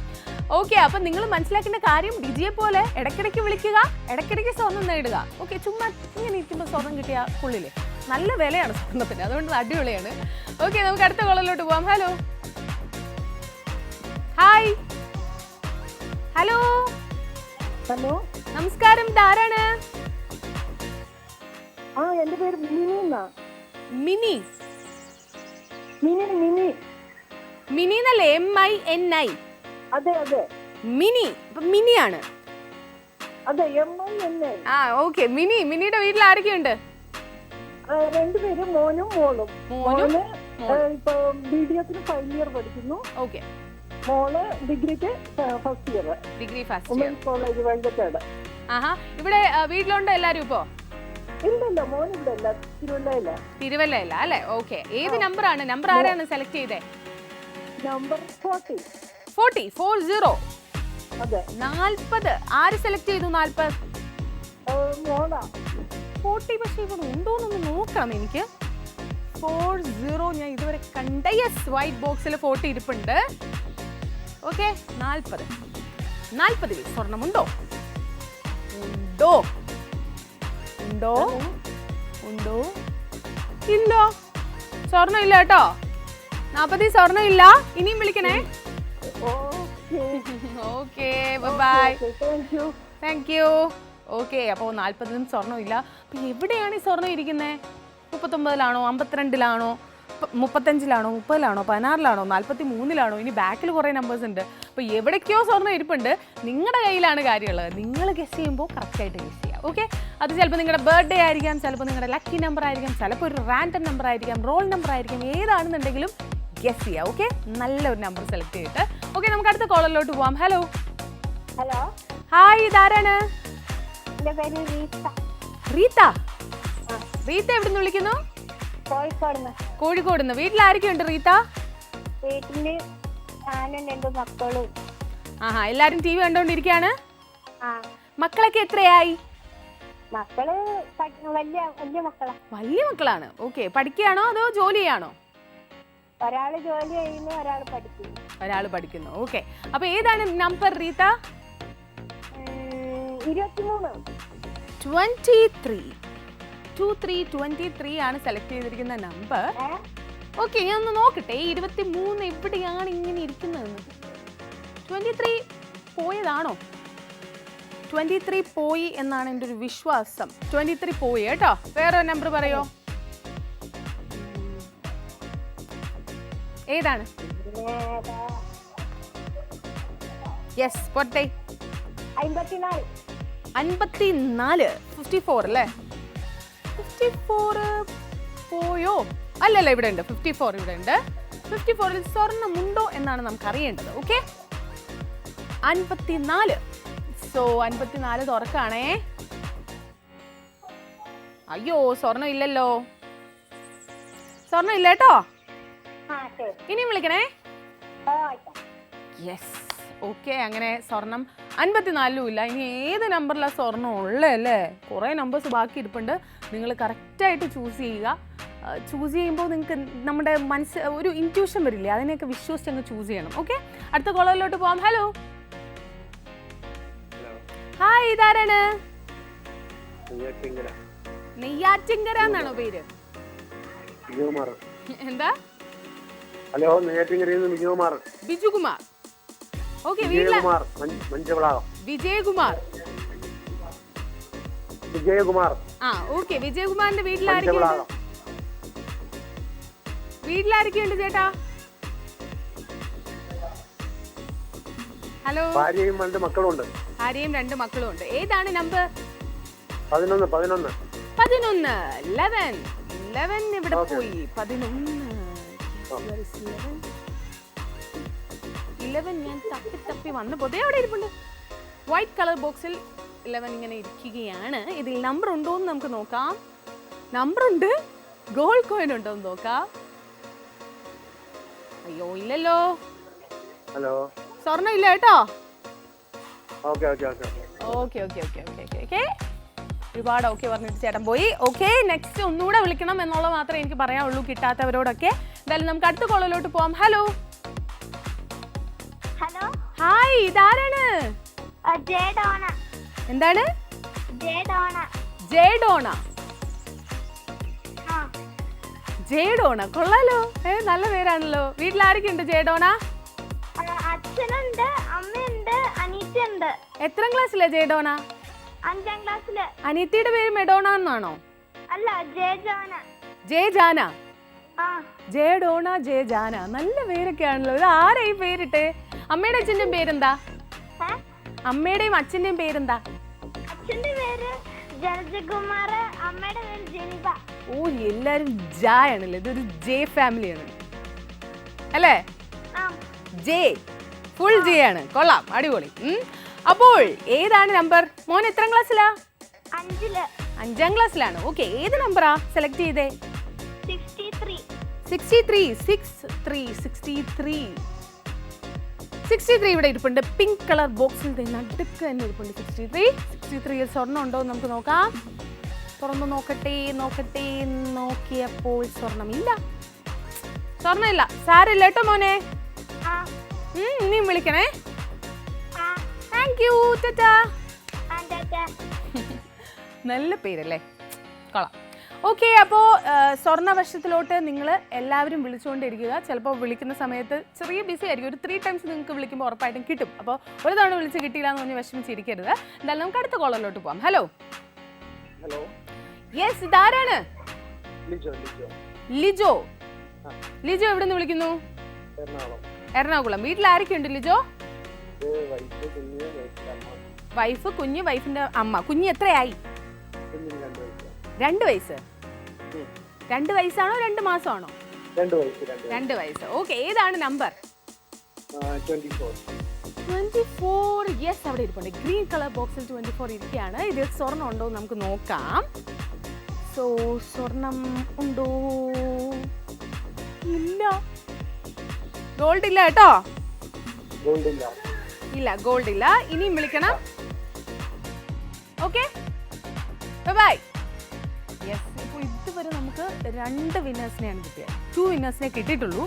ഓക്കെ, അപ്പം നിങ്ങൾ മനസ്സിലാക്കേണ്ട കാര്യം ഡിജിയെ പോലെ ഇടയ്ക്കിടയ്ക്ക് വിളിക്കുക, ഇടയ്ക്കിടയ്ക്ക് സ്വർണം നേടുക. ഓക്കെ, ചുമ്മാ ഇങ്ങനെ ഇരിക്കുമ്പോൾ സ്വർണം കിട്ടിയ കൊള്ളില്ലേ? നല്ല വിലയാണ് സ്വർണ്ണത്തിന്, അതുകൊണ്ട് അടിപൊളിയാണ്. ഓക്കെ, നമുക്ക് അടുത്ത കോളിലോട്ട് പോവാം. Hello hi. ഹലോ നമസ്കാരം. ഇതാരാണ്? എന്റെ പേര് മിനി. മിനി എന്നല്ലേ? MINI. അതെ. മിനി. അപ്പൊ മിനിയാണ്. അതെ, MINI. ഓക്കെ. മിനിയുടെ വീട്ടിൽ ആരൊക്കെയുണ്ട്? 2 പേര്, മോനും മോളും. മോന് ഇപ്പൊ BDS ഫൈനൽ ഇയർ പഠിക്കുന്നു. ഓക്കെ. മോള് ഡിഗ്രിക്ക് first year. Degree first year. College വൈകത്തേട്. ഇവിടെ വീട്ടിലുണ്ടോ എല്ലാരും ഇപ്പോ? ഇല്ലല്ല, മോനില്ല. തിരുവല്ലയില്ല അല്ലേ? ഓക്കെ. ഏത് നമ്പറാണ്? നമ്പർ ആരാണ് സെലക്ട് ചെയ്തേ? നമ്പർ 40. 40 അതെ 40. ആര് സെലക്ട് ചെയ്തു 40? മോളാ 40. പക്ഷെ ഇവിടെ ഉണ്ടോന്നൊന്ന് നോക്കണം എനിക്ക്. 40 ഞാൻ ഇതുവരെ കണ്ട. യെസ്, വൈറ്റ് ബോക്സിൽ 40 ഇരിപ്പുണ്ട്. ഓക്കെ, 40 സ്വർണമുണ്ടോ? ഉണ്ടോ? ഇല്ല, സ്വർണ്ണം ഇല്ല കേട്ടോ. 40 സ്വർണ്ണം ഇല്ല. ഇനിയും വിളിക്കണേ. Okay, bye. Thank you. Okay, അപ്പോൾ 40 സ്വർണ്ണം ഇല്ല. അപ്പൊ എവിടെയാണ് ഈ സ്വർണ്ണം ഇരിക്കുന്നത്? 39-ലാണോ, 52-ലാണോ, 35-ലാണോ, 30-ലാണോ, 16-ലാണോ, 43-ലാണോ? ഇനി ബാക്കിൽ കുറേ നമ്പേഴ്സ് ഉണ്ട്. അപ്പോൾ എവിടേക്കോ സ്വർണ്ണം ഇരിപ്പുണ്ട്. നിങ്ങളുടെ കയ്യിലാണ് കാര്യമുള്ളത്. നിങ്ങൾ ഗസ് ചെയ്യുമ്പോൾ കറക്റ്റായിട്ട് ഗസ് ചെയ്യാം. ഓക്കെ, അത് ചിലപ്പോൾ നിങ്ങളുടെ ബർത്ത്ഡേ ആയിരിക്കാം, ചിലപ്പോൾ നിങ്ങളുടെ ലക്കി നമ്പർ ആയിരിക്കാം, ചിലപ്പോൾ ഒരു റാൻഡം നമ്പർ ആയിരിക്കാം, റോൾ നമ്പർ ആയിരിക്കാം. ഏതാണെന്നുണ്ടെങ്കിലും ഗസ് ചെയ്യാം. ഓക്കെ, നല്ലൊരു നമ്പർ സെലക്ട് ചെയ്തിട്ട്. ഓക്കെ, നമുക്ക് അടുത്ത കോളറിലോട്ട് പോവാം. ഹലോ. ഹായ്, ഇതാരാണ്? റീത്ത എവിടെ നിന്ന് വിളിക്കുന്നു? കോഴിക്കോട് നിന്ന്. വീട്ടിൽ ആരൊക്കെയുണ്ട് റീത്ത? വീട്ടില് ഞാനും 2 മക്കളും. ആഹാ, എല്ലാരും ടി വി കണ്ടോണ്ടിരിക്കാണ്. മക്കളൊക്കെ എത്രയായി? മക്കള് വലിയ മക്കളാ. വലിയ മക്കളാണ്. ഓക്കെ, പഠിക്കുകയാണോ അതോ ജോലി ചെയ്യാണോ? ഒരാള് ജോലി ചെയ്യുന്നു, ഒരാള് പഠിക്കുന്നു. ഓക്കെ, അപ്പൊ ഏതാണ് നമ്പർ റീത്ത? 23 ആണ് സെലക്ട് ചെയ്തിരിക്കുന്ന നമ്പർ. ഓക്കെ, ഞാൻ ഒന്ന് നോക്കട്ടെ. 23 എവിടെയാണ് ഇങ്ങനെ ഇരിക്കുന്നതെന്ന്. 23 പോയതാണോ? 23 പോയി എന്നാണ് എൻ്റെ ഒരു വിശ്വാസം. 23 പോയി കേട്ടോ. വേറെ നമ്പർ പറയോ? ഏതാണ്? യെസ്, പോട്ടെ. 54. 54 അല്ലേ? 54 പോയോ? അല്ലല്ല, ഇവിടെ ഉണ്ട്. 54 ഇവിടെ ഉണ്ട്. 54-ൽ സ്വർണ്ണമുണ്ടോ എന്നാണ് നമുക്ക് അറിയേണ്ടത്. ഓക്കെ, 54. സോ 54 തുറക്കാണേ. അയ്യോ, സ്വർണ്ണം ഇല്ലല്ലോ. സ്വർണ്ണം ഇല്ല കേട്ടോ. ഇനിയും വിളിക്കണേ. Yes, okay. അങ്ങനെ സ്വർണം 54-ലും ഇല്ല. ഇനി ഏത് നമ്പറിലാണ് സ്വർണ്ണം ഉള്ളതല്ലേ? കുറേ നമ്പേഴ്സ് ബാക്കി ഇരിപ്പുണ്ട്. നിങ്ങൾ കറക്റ്റായിട്ട് ചൂസ് ചെയ്യുക. ചൂസ് ചെയ്യുമ്പോൾ നിങ്ങൾക്ക് നമ്മുടെ ഒരു ഇൻറ്റ്യൂഷൻ വരില്ലേ, അതിനെയൊക്കെ വിശ്വസിച്ച് അങ്ങ് ചൂസ് ചെയ്യണം. ഓക്കെ, അടുത്ത കോളറിലോട്ട് പോവാം. ഹലോ. ഹായ്, ഇതാരാണ്? നെയ്യാറ്റിങ്കര എന്നാണോ പേര്? എന്താ? ഹലോ, നെയ്യാറ്റിങ്കരയിൽ ബിജുകുമാർ. ഓക്കെ, വിജയകുമാർ. ആ, ഓക്കെ. വിജയകുമാറിന്റെ വീട്ടിലാരൊക്കെയുണ്ട്? വീട്ടിലാരൊക്കെയുണ്ട് ചേട്ടാ? ഹലോ. ഭാര്യയും 2 മക്കളുണ്ട്. ഭാര്യയും 2 മക്കളും ഉണ്ട്. ഏതാണ് നമ്പർ? 11. 11 ഇവിടെ പോയി. 11 ഞാൻ തപ്പി വന്നു പോയി. അവിടെ ഇരിപ്പുണ്ട്. വൈറ്റ് കളർ ബോക്സിൽ 11 ഇങ്ങനെ ഇരിക്കുകയാണ്. ഇതിൽ നമ്പർ ഉണ്ടോ എന്ന് നമുക്ക് നോക്കാം. നമ്പർ ഉണ്ട്. ഗോൾഡ് കോയിൻ ഉണ്ടോ എന്ന് നോക്കാം. അയ്യോ, ഇല്ലല്ലോ. ഹലോ, സ്വർണ്ണം ഇല്ല കേട്ടോ. ഓക്കെ. ഒരുപാട് ഓക്കെ പറഞ്ഞിട്ട് ചേട്ടൻ പോയി. ഓക്കെ, നെക്സ്റ്റ് ഒന്നുകൂടെ വിളിക്കണം എന്നുള്ളത് മാത്രമേ എനിക്ക് പറയാനുള്ളൂ, കിട്ടാത്തവരോടൊക്കെ. എന്തായാലും നമുക്ക് അടുത്ത കോളിലോട്ട് പോവാം. ഹലോ. ഹായ്, ഇതാരാണ്? എന്താണ്? ജേഡോണ. കൊള്ളാലോ, നല്ല പേരാണല്ലോ. വീട്ടിൽ ആരൊക്കെയുണ്ട് ജേഡോണ? അച്ഛനുണ്ട്, അമ്മയുണ്ട്, അനീറ്റുണ്ട്. എത്രാം ക്ലാസ്സിലെ ജേഡോണ? 5ാം ക്ലാസ്സില്. അനീത്തിയുടെ പേര് മെഡോണ എന്നാണോ? അല്ല, ജയജാന. ജേഡോണ, ജയജാന. നല്ല പേരൊക്കെ ആണല്ലോ. ഇത് ആരാ ഈ പേരിട്ടെ? അമ്മയുടെ അച്ഛൻ്റെയും പേരെന്താ? അമ്മയുടെയും അച്ഛൻ്റെയും പേരെന്താ? അച്ഛന്റെ പേര് ജലജകുമാർ, അമ്മയുടെ പേര് ജനിബ. ഓ, എല്ലാരും ജാ ആണല്ലേ. ഇതൊരു ജെ ഫാമിലിയാണ് അല്ലേ? ജെ, ഫുൾ ജെ ആണ്. കൊള്ളാം, അടിപൊളി. അപ്പോൾ ഏതാണ് നമ്പർ? മോൻ എത്രാം ക്ലാസ്സിലാ? 5ാം ക്ലാസ്സിലാണ്. ഓക്കെ, ഏത് നമ്പറാ സെലക്ട് ചെയ്തേ? 63. 63 ഇവിടെ ഇരിപ്പുണ്ട്. പിങ്ക് കളർ ബോക്സിൽ നടുക്ക് തന്നെ ഇരിപ്പുണ്ട് 63 സ്വർണ്ണം ഉണ്ടോ എന്ന് നമുക്ക് നോക്കാം. തുറന്നു നോക്കട്ടെ. നോക്കിയപ്പോൾ സ്വർണ്ണമില്ല. സാരില്ല കേട്ടോ മോനെ. നീ വിളിക്കണേ. Thank you. നല്ല പേരല്ലേ, കൊള്ളാം. ഓക്കെ, അപ്പോൾ സ്വർണ്ണവർഷത്തിലോട്ട് നിങ്ങൾ എല്ലാവരും വിളിച്ചുകൊണ്ടിരിക്കുക. ചിലപ്പോൾ വിളിക്കുന്ന സമയത്ത് ചെറിയ ബിസി ആയിരിക്കും. ഒരു 3 ടൈംസ് നിങ്ങൾക്ക് വിളിക്കുമ്പോൾ ഉറപ്പായിട്ടും കിട്ടും. അപ്പോൾ ഒരു തവണ വിളിച്ച് കിട്ടിയില്ല എന്ന് പറഞ്ഞ് വിഷമിച്ചിരിക്കരുത്. എന്തായാലും നമുക്ക് അടുത്ത കോളറിലോട്ട് പോകാം. ഹലോ. യെസ്, ഇതാരാണ്? ലിജോ. ലിജോ എവിടെ നിന്ന് വിളിക്കുന്നു? എറണാകുളം. വീട്ടിൽ ആരൊക്കെയുണ്ട് ലിജോ? വൈഫ്, കുഞ്ഞ്, വൈഫിന്റെ അമ്മ. കുഞ്ഞ് എത്രയായി? 2 വയസ്സ്. 2 വയസ്സാണോ 2 മാസമാണോ? 2 വയസ്സ്. ഓക്കെ, ഏതാണ് നമ്പർ? 24. യെസ്, അവിടെ ഇരിപ്പുണ്ട്. ഗ്രീൻ കളർ ബോക്സിൽ 24 ഇരിക്കുകയാണ്. ഇതിൽ സ്വർണ്ണം ഉണ്ടോ എന്ന് നമുക്ക് നോക്കാം. സ്വർണം ഉണ്ടോ? ഇല്ല. ഗോൾഡ് ഇല്ല കേട്ടോ. ഇല്ല, ഗോൾഡ് ഇല്ല. ഇനിയും വിളിക്കണം. Okay, by. യെസ്, ഇപ്പോൾ ഇതുവരെ നമുക്ക് 2 വിന്നേഴ്സിനെയാണ് കിട്ടിയത്. 2 വിന്നേഴ്സിനെ കിട്ടിയിട്ടുള്ളൂ.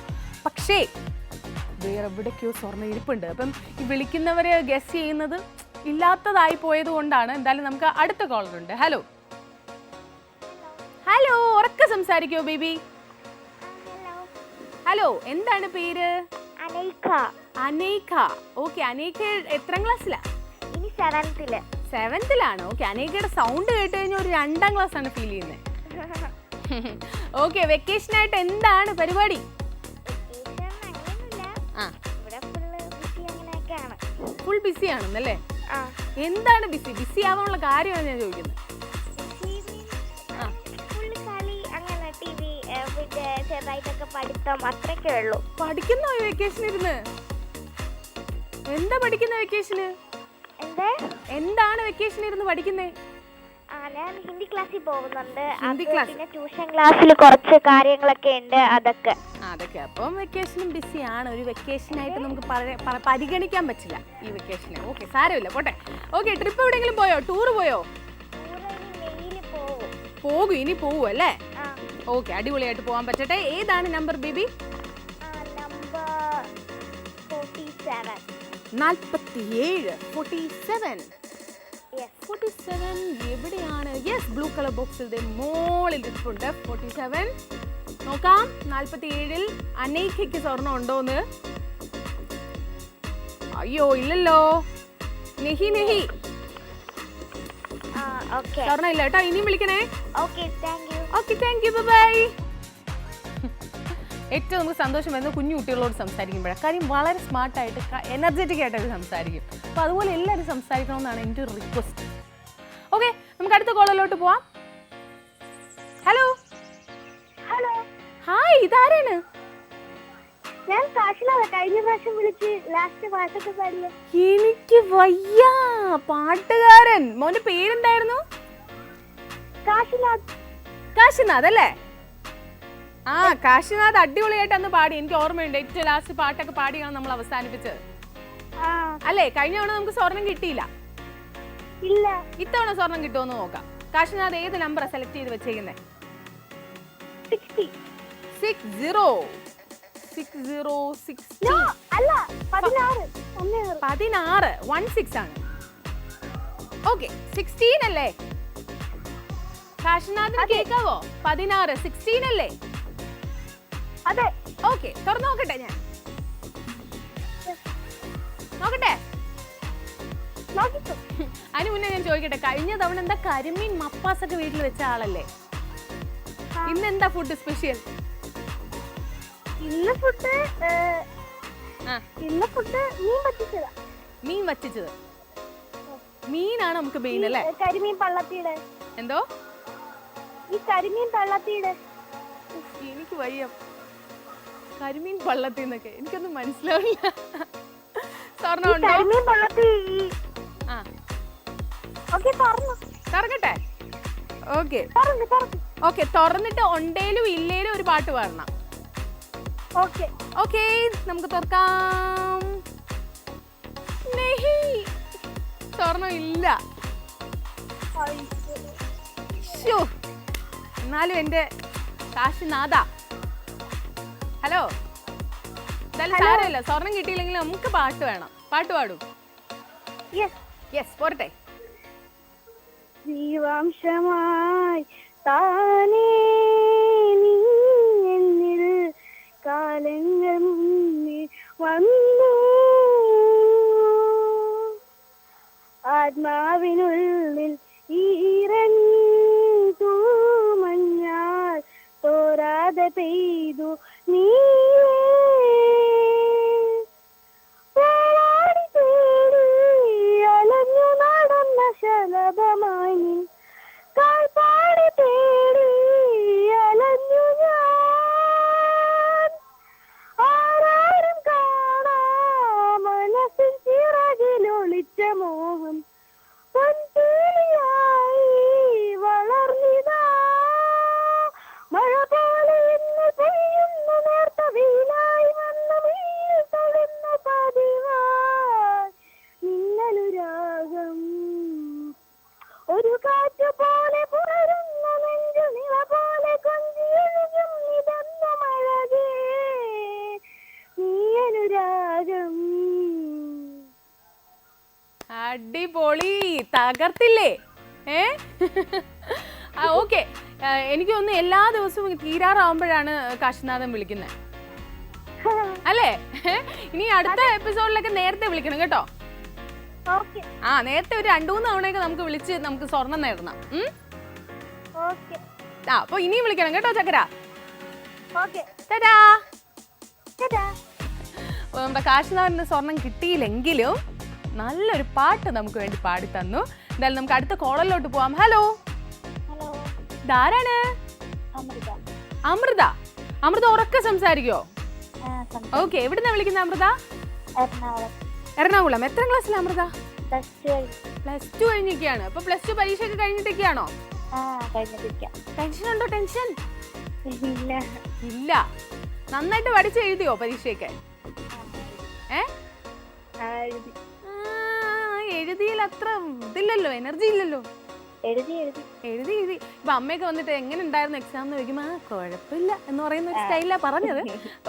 പക്ഷേ വേറെ എവിടേക്കോ സ്വർണ്ണം ഇരിപ്പുണ്ട്. അപ്പം ഈ വിളിക്കുന്നവരെ ഗസ് ചെയ്യുന്നത് ഇല്ലാത്തതായി പോയത് കൊണ്ടാണ്. എന്തായാലും നമുക്ക് അടുത്ത കോളറുണ്ട്. ഹലോ. ഹലോ, ഉറക്കെ സംസാരിക്കോ ബേബി. ഹലോ, എന്താണ് പേര്? അനേക. ഓക്കെ, അനേക എത്രാം ക്ലാസ്സിലാ? ഇനി 7th-ലാണ്. ഓക്കെ, അനേകയുടെ സൗണ്ട് കേട്ട് കഴിഞ്ഞാൽ ഒരു 2ാം ക്ലാസ് ആണ് ഫീൽ ചെയ്യുന്നത്. ഓക്കെ, വെക്കേഷൻ ആയിട്ട് എന്താണ് പരിപാടി? ഫുൾ ബിസി ആണെന്നല്ലേ? എന്താണ് ബിസി ആവാനുള്ള കാര്യമാണ് ഞാൻ ചോദിക്കുന്നത്. പഠിക്കുന്നോ വെക്കേഷൻ ഇരുന്ന്? എന്താ പഠിക്കുന്ന വെക്കേഷന്? എന്താണ് വെക്കേഷൻ ഇരുന്ന് പഠിക്കുന്നേ? ഞാൻ ഹിന്ദി ക്ലാസ്സിൽ പോകുന്നുണ്ട്. പിന്നെ ട്യൂഷൻ ക്ലാസ്സിൽ കുറച്ച് കാര്യങ്ങളൊക്കെ ഉണ്ട്. അതൊക്കെ. അപ്പം വെക്കേഷനും ബിസിയാണ്. ഒരു വെക്കേഷനായിട്ട് നമുക്ക് പരിഗണിക്കാൻ പറ്റില്ല ഈ വെക്കേഷന്. ഓക്കെ, സാരമില്ല, പോട്ടെ. ഓക്കെ, ട്രിപ്പ് എവിടെയെങ്കിലും പോയോ? ടൂർ പോയോ? പോകും, ഇനി പോവൂ അല്ലേ? ഓക്കെ, അടിപൊളിയായിട്ട് പോകാൻ പറ്റട്ടെ. ഏതാണ് നമ്പർ ബേബി? നമ്പർ 47. 47 എവിടെയാണ്? യെസ്, ബ്ലൂ കളർ ബോക്സിൽ മോളിൽ ഇരിപ്പുണ്ട് 47. നോക്കാം. 47-ൽ അനേകയ്ക്ക് സ്വർണ്ണം ഉണ്ടോന്ന്. അയ്യോ, ഇല്ലല്ലോ. നെഹി. സ്വർണ്ണം ഇല്ല കേട്ടോ. ഇനിയും വിളിക്കണേ. Okay, thank U. ബൈ. ഏറ്റവും നമുക്ക് സന്തോഷം വരുന്നത് കുഞ്ഞു കുട്ടികളോട് സംസാരിക്കുമ്പോഴാണ്. കാര്യം വളരെ സ്മാർട്ടായിട്ട് എനർജറ്റിക് ആയിട്ട് അവർ സംസാരിക്കും. അപ്പോൾ അതുപോലെ എല്ലാവരും സംസാരിക്കണമെന്നാണ് എൻ്റെ ഒരു റിക്വസ്റ്റ്. ഓക്കെ, നമുക്ക് അടുത്ത കോളിലോട്ട് പോവാം. ഹലോ. ഹായ്, ഇതാരാണ്? ഞാൻ കാശിനാഥ. കഴിഞ്ഞ പ്രാവശ്യം വിളിച്ച് ലാസ്റ്റ് പാട്ടൊക്കെ പാടിയ. എനിക്ക് വയ്യ. പാട്ടുകാരൻ. മോന്റെ പേരെന്തായിരുന്നു? കാശിനാഥ് അല്ലേ? കാശിനാഥ് അടിപൊളിയായിട്ട് അന്ന് പാടി. എനിക്ക് ഓർമ്മയുണ്ട്. ഏറ്റവും ലാസ്റ്റ് പാട്ടൊക്കെ പാടിയാണ് നമ്മൾ അവസാനിപ്പിച്ചത് അല്ലേ? കഴിഞ്ഞ തവണ നമുക്ക് സ്വർണം കിട്ടിയില്ല. ഇത്തവണ സ്വർണം കിട്ടുമെന്ന് നോക്കാം. കാശിനാഥ് ഏത് നമ്പറാണ് സെലക്ട് ചെയ്ത് വെച്ചേക്കുന്നത്? 60. 16 ആണ്. ഓക്കെ, 16 അല്ലേ? കാശിനാഥിന് കേൾക്കാവോ? 16 16 അല്ലേ? അതെ. ഓക്കെ, തുറന്നു നോക്കട്ടെ. ഞാൻ നോക്കട്ടെ. അതിന് മുന്നേ ഞാൻ ചോദിക്കട്ടെ, കഴിഞ്ഞ തവണ എന്താ കരിമീൻ മപ്പാസ് ഒക്കെ വീട്ടിൽ വെച്ച ആളല്ലേ? ഇന്ന് എന്താ ഫുഡ് സ്പെഷ്യൽ? ഇന്ന് ഫുഡ് മീൻ വറ്റിച്ചത്. മീനാണ് നമുക്ക് മെയിൻ അല്ലേ? കരിമീൻ പള്ളത്തിയുടെ. എന്തോ? ഈ കരിമീൻ പള്ളത്തിയുടെ. എനിക്ക് വയ്യ. കരിമീൻ പള്ളത്തി എന്നൊക്കെ എനിക്കൊന്നും മനസ്സിലാവില്ല. തുറക്കട്ടെ. ഓക്കെ, തുറന്നിട്ട് ഉണ്ടേലും ഇല്ലേലും ഒരു പാട്ട് പാടണം. ഓക്കെ, നമുക്ക് തുറക്കാം. സ്വർണം ഇല്ല. ശ്ശോ. എന്നാലും എൻ്റെ കാശിനാഥ. ഹലോ, എന്തായാലും സാരമില്ല, സ്വർണം കിട്ടിയില്ലെങ്കിൽ നമുക്ക് പാട്ട് വേണം. പാട്ട് പാടും. യെസ്, പോരട്ടെ. ജീവാംശമായി താനേ നീ എന്നിൽ കാലങ്ങൾ മുന്നിൽ വന്നു, ആത്മാവിനുള്ളിൽ ഈരഞ്ഞു മഞ്ഞാൽ തോരാതെ പെയ്തു നീ അലഞ്ഞു നടന്ന ശലഭമായി കാൽപ്പാടി തേടി അലഞ്ഞു ഞാൻ, ആരാരും കാണാ മനസ്സിൽ ചിറകിലൊളിച്ച മോഹം പൊൻതേലിയായി വളർന്നിതാ, മഴ പോലെ ഇന്ന് പെയ്യുന്ന നേർത്ത വീണായി വന്ന വീട്ടിൽ തൊഴുന്ന പതിവായി നിന്നനുരാഗം, ഒരു കാറ്റ് പോലെ പുറരുന്ന നെഞ്ചു നില പോലെ കൊഞ്ചിയൊഴുകും ഇതെന്ന മഴകേ നീ അനുരാഗം. അടിപൊളി, തകർത്തില്ലേ? ഓക്കെ, എനിക്ക് തോന്നുന്നു എല്ലാ ദിവസവും തീരാറാവുമ്പോഴാണ് കാശിനാഥൻ വിളിക്കുന്നത് അല്ലേ? ഇനി അടുത്ത എപ്പിസോഡിലൊക്കെ നേരത്തെ വിളിക്കണം കേട്ടോ. നേരത്തെ ഒരു 2-3 തവണയൊക്കെ നമുക്ക് വിളിച്ച് നമുക്ക് സ്വർണം നേടണം. അപ്പൊ ഇനിയും വിളിക്കണം കേട്ടോ ചക്കര. നമ്മുടെ കാശിനാഥന് സ്വർണം കിട്ടിയില്ലെങ്കിലും നല്ലൊരു പാട്ട് നമുക്ക് വേണ്ടി പാടി തന്നു. എന്തായാലും നമുക്ക് അടുത്ത കോളറിലോട്ട് പോവാം. ഹലോ, ഇതാരാണ്? അമൃത. അമൃത ഉറക്കെ സംസാരിക്കോ? ഓക്കെ, എവിടുന്നാ വിളിക്കുന്ന അമൃത? എറണാകുളം. എത്ര ക്ലാസ്സിലാണ് അമൃത? +2 കഴിഞ്ഞിരിക്കുകയാണ്. അപ്പൊ +2 പരീക്ഷയൊക്കെ കഴിഞ്ഞിട്ടൊക്കെയാണോ? ടെൻഷൻ ഉണ്ടോ? ടെൻഷൻ ഇല്ല. നന്നായിട്ട് പഠിച്ച് എഴുതിയോ പരീക്ഷയൊക്കെ? എഴുതിയിൽ അത്ര ഇതില്ലല്ലോ, എനർജി ഇല്ലല്ലോ. എഴുതി. ഇപ്പൊ അമ്മയൊക്കെ വന്നിട്ട് എങ്ങനെ ഉണ്ടായിരുന്നു എക്സാം എന്ന് ചോദിക്കുമ്പോ കുഴപ്പമില്ല എന്ന് പറയുന്ന ഒരു സ്റ്റൈലാണ് പറഞ്ഞത്.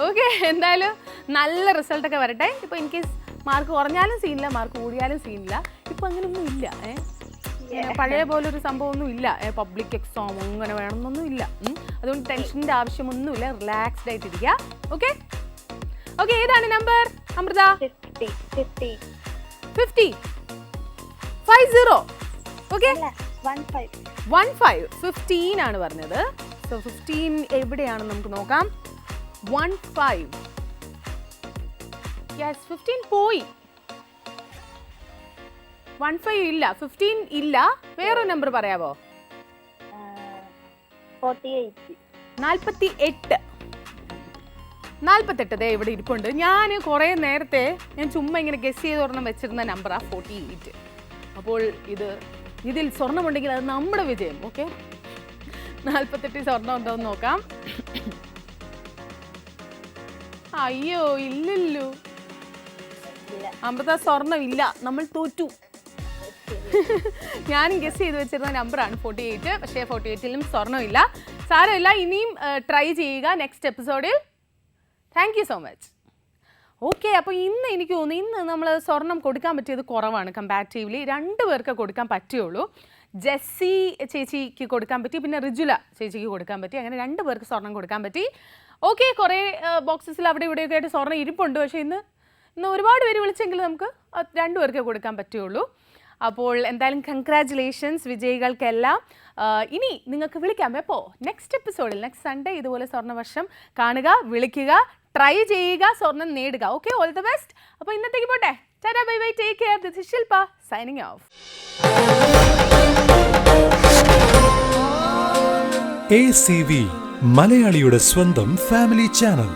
ഓക്കെ, എന്തായാലും നല്ല റിസൾട്ടൊക്കെ വരട്ടെ. ഇപ്പൊ ഇൻ കേസ് മാർക്ക് കുറഞ്ഞാലും സീനില്ല, മാർക്ക് കൂടിയാലും സീനില്ല. ഇപ്പൊ അങ്ങനെയൊന്നും ഇല്ല. പഴയ പോലെ ഒരു സംഭവം ഒന്നും ഇല്ല. പബ്ലിക് എക്സാം അങ്ങനെ വേണമെന്നൊന്നും ഇല്ല. അതുകൊണ്ട് ടെൻഷൻ്റെ ആവശ്യമൊന്നുമില്ല. റിലാക്സ്ഡ് ആയിട്ടിരിക്കുക. ഓക്കെ, ഏതാണ് നമ്പർ അമൃത? 50. 50. ഓക്കെ, 15. 15 ആണ് പറഞ്ഞത്. സോ 15 എവിടെയാണെന്ന് നമുക്ക് നോക്കാം. 15. യെസ്, 15 പോയി. 15 ഇല്ല, 15 ഇല്ല. വേറൊരു നമ്പർ പറയാവോ? 48. 48 ഇവിടെ ഇരിപ്പുണ്ട്. ഞാൻ കുറേ നേരത്തെ ചുമ്മാ ഇങ്ങനെ ഗസ് ചെയ്ത് ഒരെണ്ണം വെച്ചിരുന്ന നമ്പറാണ് 48. അപ്പോൾ ഇതിൽ സ്വർണ്ണമുണ്ടെങ്കിൽ അത് നമ്മുടെ വിജയം. ഓക്കെ, 48 സ്വർണ്ണം ഉണ്ടോ എന്ന് നോക്കാം. അയ്യോ, ഇല്ലല്ലോ അമൃത, സ്വർണ്ണം ഇല്ല. നമ്മൾ തോറ്റു. ഞാനും ഗസ് ചെയ്ത് വെച്ചിരുന്ന നമ്പറാണ് 48. പക്ഷേ 48ലും സ്വർണ്ണമില്ല. സാരമില്ല, ഇനിയും ട്രൈ ചെയ്യുക നെക്സ്റ്റ് എപ്പിസോഡിൽ. Thank you so much. Okay, അപ്പോൾ ഇന്ന് എനിക്ക് തോന്നുന്നു ഇന്ന് നമ്മൾ സ്വർണം കൊടുക്കാൻ പറ്റിയത് കുറവാണ്. കമ്പാരിറ്റീവ്ലി 2 പേർക്ക് കൊടുക്കാൻ പറ്റുള്ളൂ. ജെസ്സി ചേച്ചിക്ക് കൊടുക്കാൻ പറ്റി, പിന്നെ റിജുല ചേച്ചിക്ക് കൊടുക്കാൻ പറ്റി. അങ്ങനെ 2 പേർക്ക് സ്വർണം കൊടുക്കാൻ പറ്റി. ഓക്കെ, കുറേ ബോക്സസിൽ അവിടെ ഇവിടെയൊക്കെ ആയിട്ട് സ്വർണം ഇരിപ്പുണ്ട്. പക്ഷേ ഇന്ന് ഒരുപാട് പേര് വിളിച്ചെങ്കിൽ നമുക്ക് 2 പേർക്ക് കൊടുക്കാൻ പറ്റുള്ളൂ. അപ്പോൾ എന്തായാലും കൺഗ്രാജുലേഷൻസ് വിജയികൾക്കെല്ലാം. ഇനി നിങ്ങൾക്ക് വിളിക്കാം. എപ്പോൾ? നെക്സ്റ്റ് എപ്പിസോഡിൽ, നെക്സ്റ്റ് സൺഡേ ഇതുപോലെ സ്വർണ്ണവർഷം കാണുക, വിളിക്കുക, ട്രൈ ചെയ്യുക, സ്വർണം നേടുക. Okay, all the best. അപ്പോൾ ഇന്നത്തേക്ക് പോട്ടെ. Tata, bye bye, take care. This is Shilpa signing off. ACV മലയാളിയുടെ സ്വന്തം ഫാമിലി ചാനൽ.